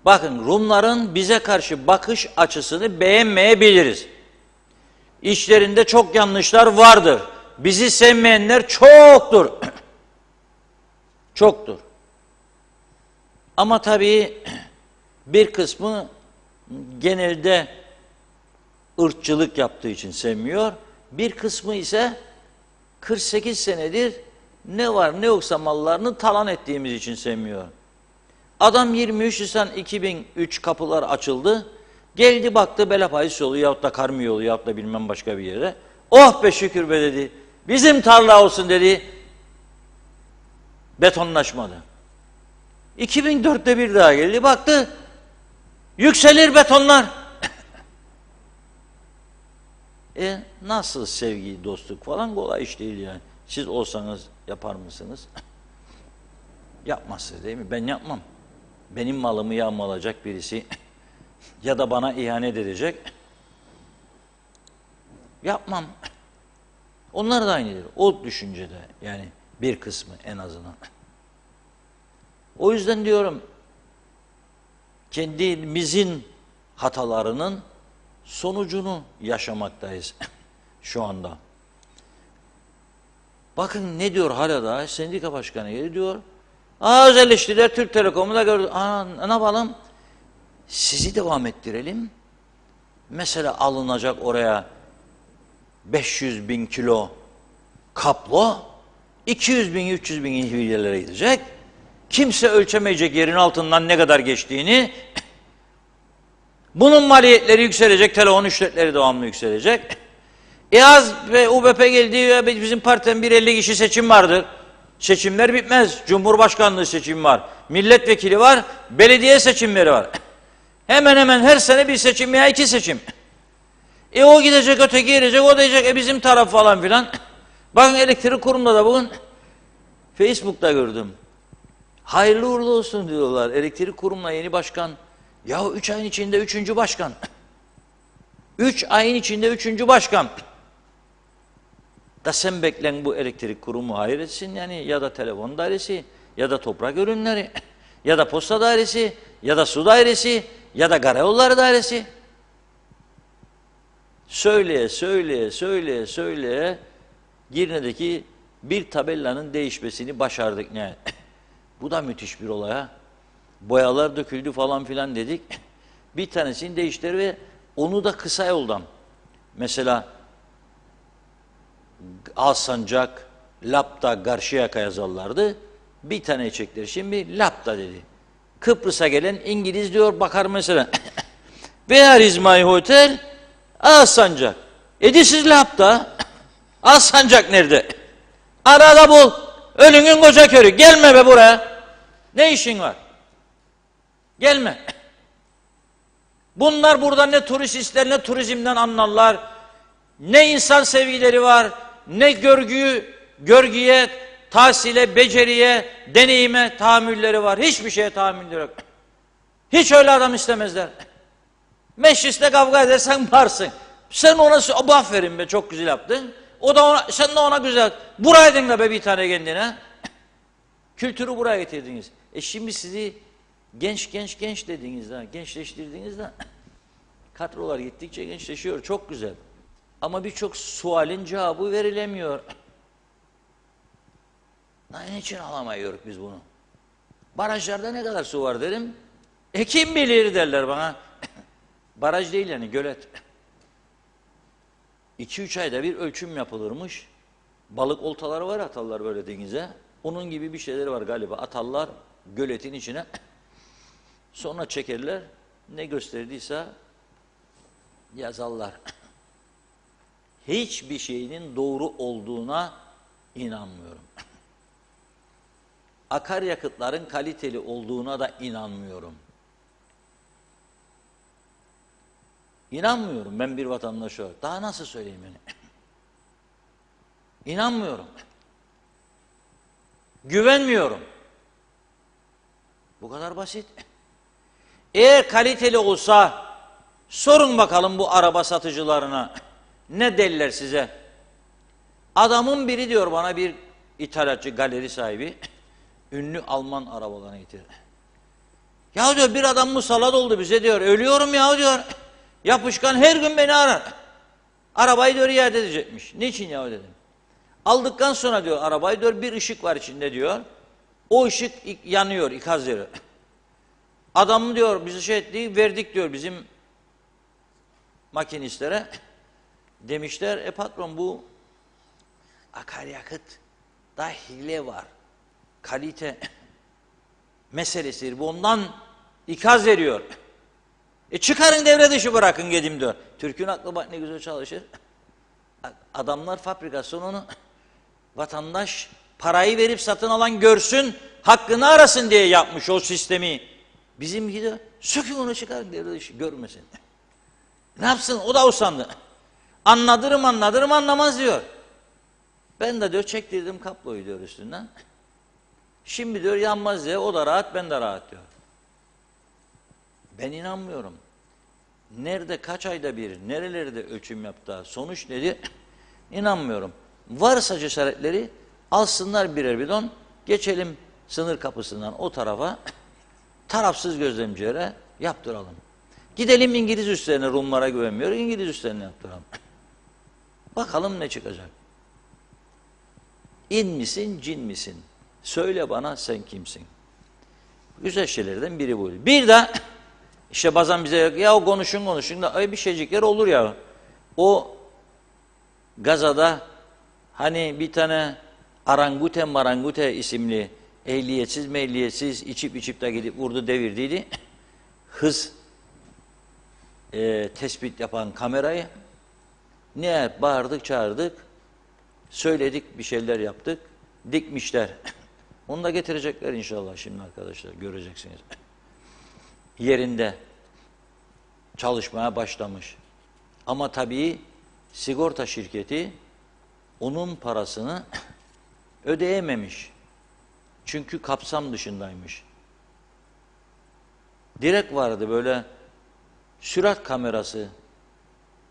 Bakın Rumların bize karşı bakış açısını beğenmeyebiliriz. İşlerinde çok yanlışlar vardır. Bizi sevmeyenler çoktur. Çoktur. Ama tabii bir kısmı genelde ırkçılık yaptığı için sevmiyor. Bir kısmı ise 48 senedir ne var ne yoksa mallarını talan ettiğimiz için sevmiyor. Adam 23 Nisan 2003 kapılar açıldı. Geldi baktı Belepayis yolu yahut da Karmi yolu yahut da bilmem başka bir yere. Oh be şükür be dedi. Bizim tarla olsun dedi. Betonlaşmadı. 2004'te bir daha geldi baktı. Yükselir betonlar. Nasıl sevgi, dostluk falan kolay iş değil yani. Siz olsanız yapar mısınız? Yapmazsınız değil mi? Ben yapmam. Benim malımı yağmalayacak birisi ya da bana ihanet edecek. Yapmam. Onlar da aynıdır. O düşüncede yani bir kısmı en azından. O yüzden diyorum kendimizin hatalarının sonucunu yaşamaktayız şu anda. Bakın ne diyor hala da sendika başkanı diyor. Özel işçiler Türk Telekom'u da gördü. Ne yapalım? Sizi devam ettirelim. Mesela alınacak oraya 500 bin kilo kablo 200 bin 300 bin İHV'lere gidecek. Kimse ölçemeyecek yerin altından ne kadar geçtiğini. Bunun maliyetleri yükselecek. Telefon ücretleri devamlı yükselecek. Az ve UBP geldi. Bizim partiden 150 kişi seçim vardır. Seçimler bitmez. Cumhurbaşkanlığı seçim var. Milletvekili var. Belediye seçimleri var. Hemen hemen her sene bir seçim veya iki seçim. O gidecek, öteki gelecek, o diyecek bizim taraf falan filan. Bakın elektrik kurumunda da bugün Facebook'ta gördüm. Hayırlı uğurlu olsun diyorlar. Elektrik kurumuna yeni başkan. Ya 3 ayın içinde 3. başkan. 3 ayın içinde 3. başkan. Da sen beklen bu elektrik kurumu hayır etsin yani ya da telefon dairesi ya da toprak ürünleri ya da posta dairesi ya da su dairesi ya da karayolları dairesi. Söyleye Girne'deki bir tabellanın değişmesini başardık ne? Bu da müthiş bir olay ha. Boyalar döküldü falan filan dedik. Bir tanesini değiştir ve onu da kısa yoldan. Mesela Alsancak, Lapta, Karşıyaka yazarlardı. Bir tane çektiler. Şimdi Lapta dedi. Kıbrıs'a gelen İngiliz diyor bakar mesela. Where is my hotel? Alsancak. Siz Lapta. Alsancak nerede? Arada bul. Ölünün koca körü. Gelme be buraya. Ne işin var? Gelme. Bunlar burada ne turist ister ne turizmden anlarlar. Ne insan sevgileri var. Ne görgüye, tahsile, beceriye, deneyime tahammülleri var. Hiçbir şeye tahammülleri yok. Hiç öyle adam istemezler. Mecliste kavga edersen varsın. Sen ona aferin be çok güzel yaptın. O da ona, sen de ona güzel. Buraydın da be bir tane kendine. Kültürü buraya getirdiniz. Şimdi sizi genç dediğinizde, gençleştirdiğinizde kadrolar gittikçe gençleşiyor. Çok güzel. Ama birçok sualin cevabı verilemiyor. Ne için alamıyoruz biz bunu? Barajlarda ne kadar su var derim. Kim bilir derler bana. Baraj değil yani gölet. 2-3 ayda bir ölçüm yapılırmış. Balık oltaları var atarlar böyle denize. Onun gibi bir şeyleri var galiba. Atarlar göletin içine. Sonra çekerler. Ne gösterdiyse yazarlar. Hiçbir şeyin doğru olduğuna inanmıyorum. Akaryakıtların kaliteli olduğuna da inanmıyorum. İnanmıyorum ben bir vatandaş olarak. Daha nasıl söyleyeyim yani? İnanmıyorum. Güvenmiyorum. Bu kadar basit. Eğer kaliteli olsa sorun bakalım bu araba satıcılarına. Ne derler size? Adamın biri diyor bana bir ithalatçı galeri sahibi ünlü Alman arabalarını getirdi. Ya diyor bir adam musallat oldu bize diyor. Ölüyorum ya diyor. Yapışkan her gün beni arar. Arabayı diyor iade edecekmiş. Niçin ya dedim. Aldıktan sonra diyor arabayı diyor bir ışık var içinde diyor. O ışık yanıyor, ikaz veriyor. Adam diyor bizi şey etti, verdik diyor bizim makinistlere. Demişler patron bu akaryakıt da hile var. Kalite meselesidir. Bu ondan ikaz veriyor. Çıkarın devre dışı bırakın dedim diyor. Türk'ün aklı bak ne güzel çalışır. Adamlar fabrikasyonunu vatandaş parayı verip satın alan görsün, hakkını arasın diye yapmış o sistemi. Bizimki de sökün onu çıkarın devre dışı görmesin. Ne yapsın? O da usandı. Anladırım anlamaz diyor. Ben de diyor çektirdim kabloyu diyor üstünden. Şimdi diyor yanmaz diye o da rahat ben de rahat diyor. Ben inanmıyorum. Nerede kaç ayda bir nerelerde ölçüm yaptı sonuç nedir? İnanmıyorum. Varsa cesaretleri alsınlar birer bidon geçelim sınır kapısından o tarafa tarafsız gözlemcilere yaptıralım. Gidelim İngiliz üslerine Rumlara güvenmiyor İngiliz üslerine yaptıralım. Bakalım ne çıkacak. İn misin, cin misin? Söyle bana sen kimsin? Güzel şeylerden biri buydu. Bir de işte bazen bize ya o konuşun da ay bir şeycikler olur ya. O Gaza'da hani bir tane Marangute isimli ehliyetsiz içip de gidip vurdu devirdiydi. Hız tespit yapan kamerayı ne bağırdık çağırdık söyledik bir şeyler yaptık dikmişler. Onu da getirecekler inşallah şimdi arkadaşlar göreceksiniz. Yerinde çalışmaya başlamış. Ama tabii sigorta şirketi onun parasını ödeyememiş. Çünkü kapsam dışındaymış. Direkt vardı böyle sürat kamerası.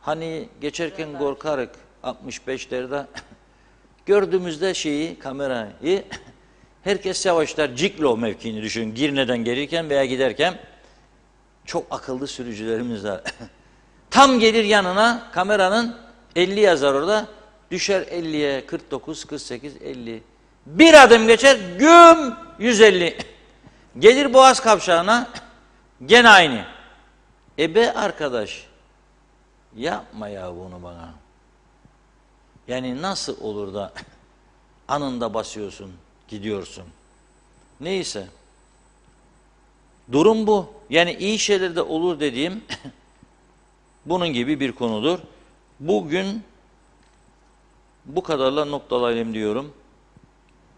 Hani geçerken korkarık 65'lerde gördüğümüzde kamerayı herkes yavaşlar Ciklo mevkiini düşün. Girne'den gelirken veya giderken çok akıllı sürücülerimiz var. Tam gelir yanına kameranın 50 yazar orada. Düşer 50'ye 49, 48, 50. Bir adım geçer güm 150. Gelir Boğaz kavşağına gene aynı. Be arkadaş yapma ya bunu bana. Yani nasıl olur da anında basıyorsun gidiyorsun. Neyse. Durum bu. Yani iyi şeyler de olur dediğim bunun gibi bir konudur. Bugün bu kadarla noktalayalım diyorum.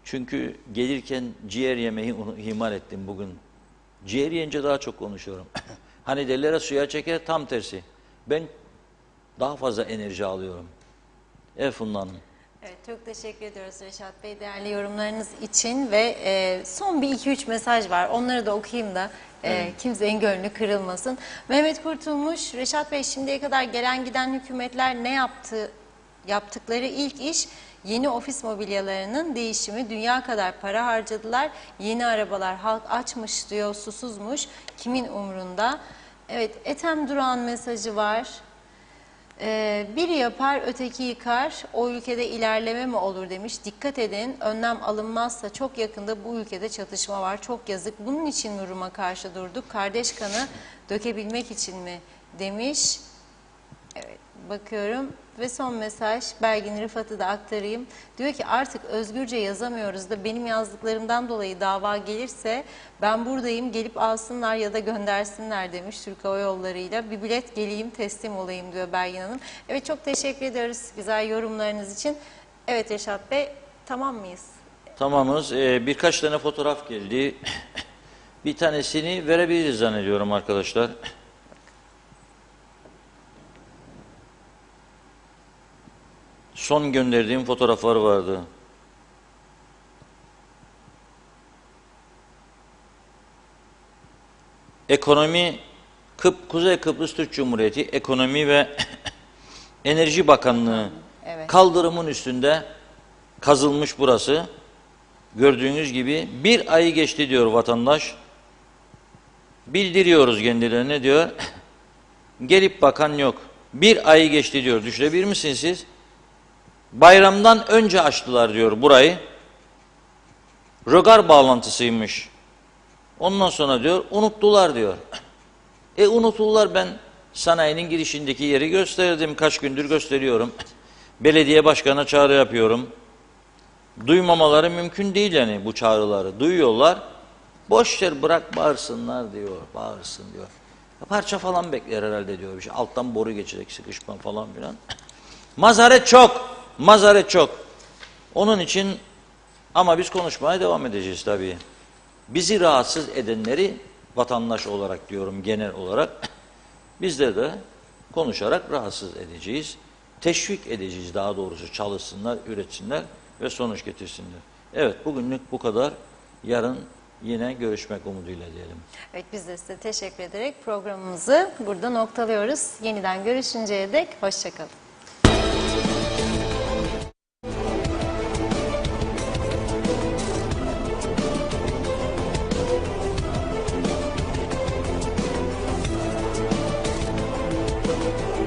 Çünkü gelirken ciğer yemeyi ihmal ettim bugün. Ciğer yiyince daha çok konuşuyorum. Hani derler suya çeker tam tersi. Ben daha fazla enerji alıyorum. Funda Hanım. Evet, çok teşekkür ediyoruz Reşat Bey değerli yorumlarınız için ve son bir 2-3 mesaj var. Onları da okuyayım da kimsenin gönlü kırılmasın. Mehmet Kurtulmuş, Reşat Bey şimdiye kadar gelen giden hükümetler ne yaptıkları ilk iş yeni ofis mobilyalarının değişimi. Dünya kadar para harcadılar. Yeni arabalar halk açmış diyor, susuzmuş. Kimin umrunda? Evet, Ethem Duran mesajı var. Biri yapar, öteki yıkar. O ülkede ilerleme mi olur demiş. Dikkat edin, önlem alınmazsa çok yakında bu ülkede çatışma var. Çok yazık. Bunun için mi Rum'a karşı durduk? Kardeş kanı dökebilmek için mi demiş. Evet, bakıyorum. Ve son mesaj, Belgin Rıfat'ı da aktarayım. Diyor ki artık özgürce yazamıyoruz da benim yazdıklarımdan dolayı dava gelirse ben buradayım, gelip alsınlar ya da göndersinler demiş Türk Hava Yolları'yla. Bir bilet geleyim teslim olayım diyor Belgin Hanım. Evet, çok teşekkür ediyoruz güzel yorumlarınız için. Evet Reşat Bey, tamam mıyız? Tamamız. Birkaç tane fotoğraf geldi. Bir tanesini verebiliriz zannediyorum arkadaşlar. Son gönderdiğim fotoğraflar vardı. Ekonomi, Kuzey Kıbrıs Türk Cumhuriyeti Ekonomi ve Enerji Bakanlığı Evet. kaldırımın üstünde kazılmış burası. Gördüğünüz gibi bir ayı geçti diyor vatandaş. Bildiriyoruz kendilerine diyor. Gelip bakan yok. Bir ay geçti diyor. Düşünebilir misiniz siz? Bayramdan önce açtılar diyor burayı. Rögar bağlantısıymış. Ondan sonra diyor unuttular diyor. Unuttular, ben sanayinin girişindeki yeri gösterdim. Kaç gündür gösteriyorum. Belediye başkanına çağrı yapıyorum. Duymamaları mümkün değil yani bu çağrıları. Duyuyorlar. Boş ver, bırak bağırsınlar diyor. Bağırsın diyor. Parça falan bekler herhalde diyor. Bir şey. Alttan boru geçecek, sıkışma falan filan. Mazaret çok. Mazaret çok. Onun için ama biz konuşmaya devam edeceğiz tabii. Bizi rahatsız edenleri vatandaş olarak diyorum, genel olarak bizler de konuşarak rahatsız edeceğiz. Teşvik edeceğiz, daha doğrusu çalışsınlar, üretsinler ve sonuç getirsinler. Evet, bugünlük bu kadar. Yarın yine görüşmek umuduyla diyelim. Evet, biz de size teşekkür ederek programımızı burada noktalıyoruz. Yeniden görüşünceye dek hoşça kalın.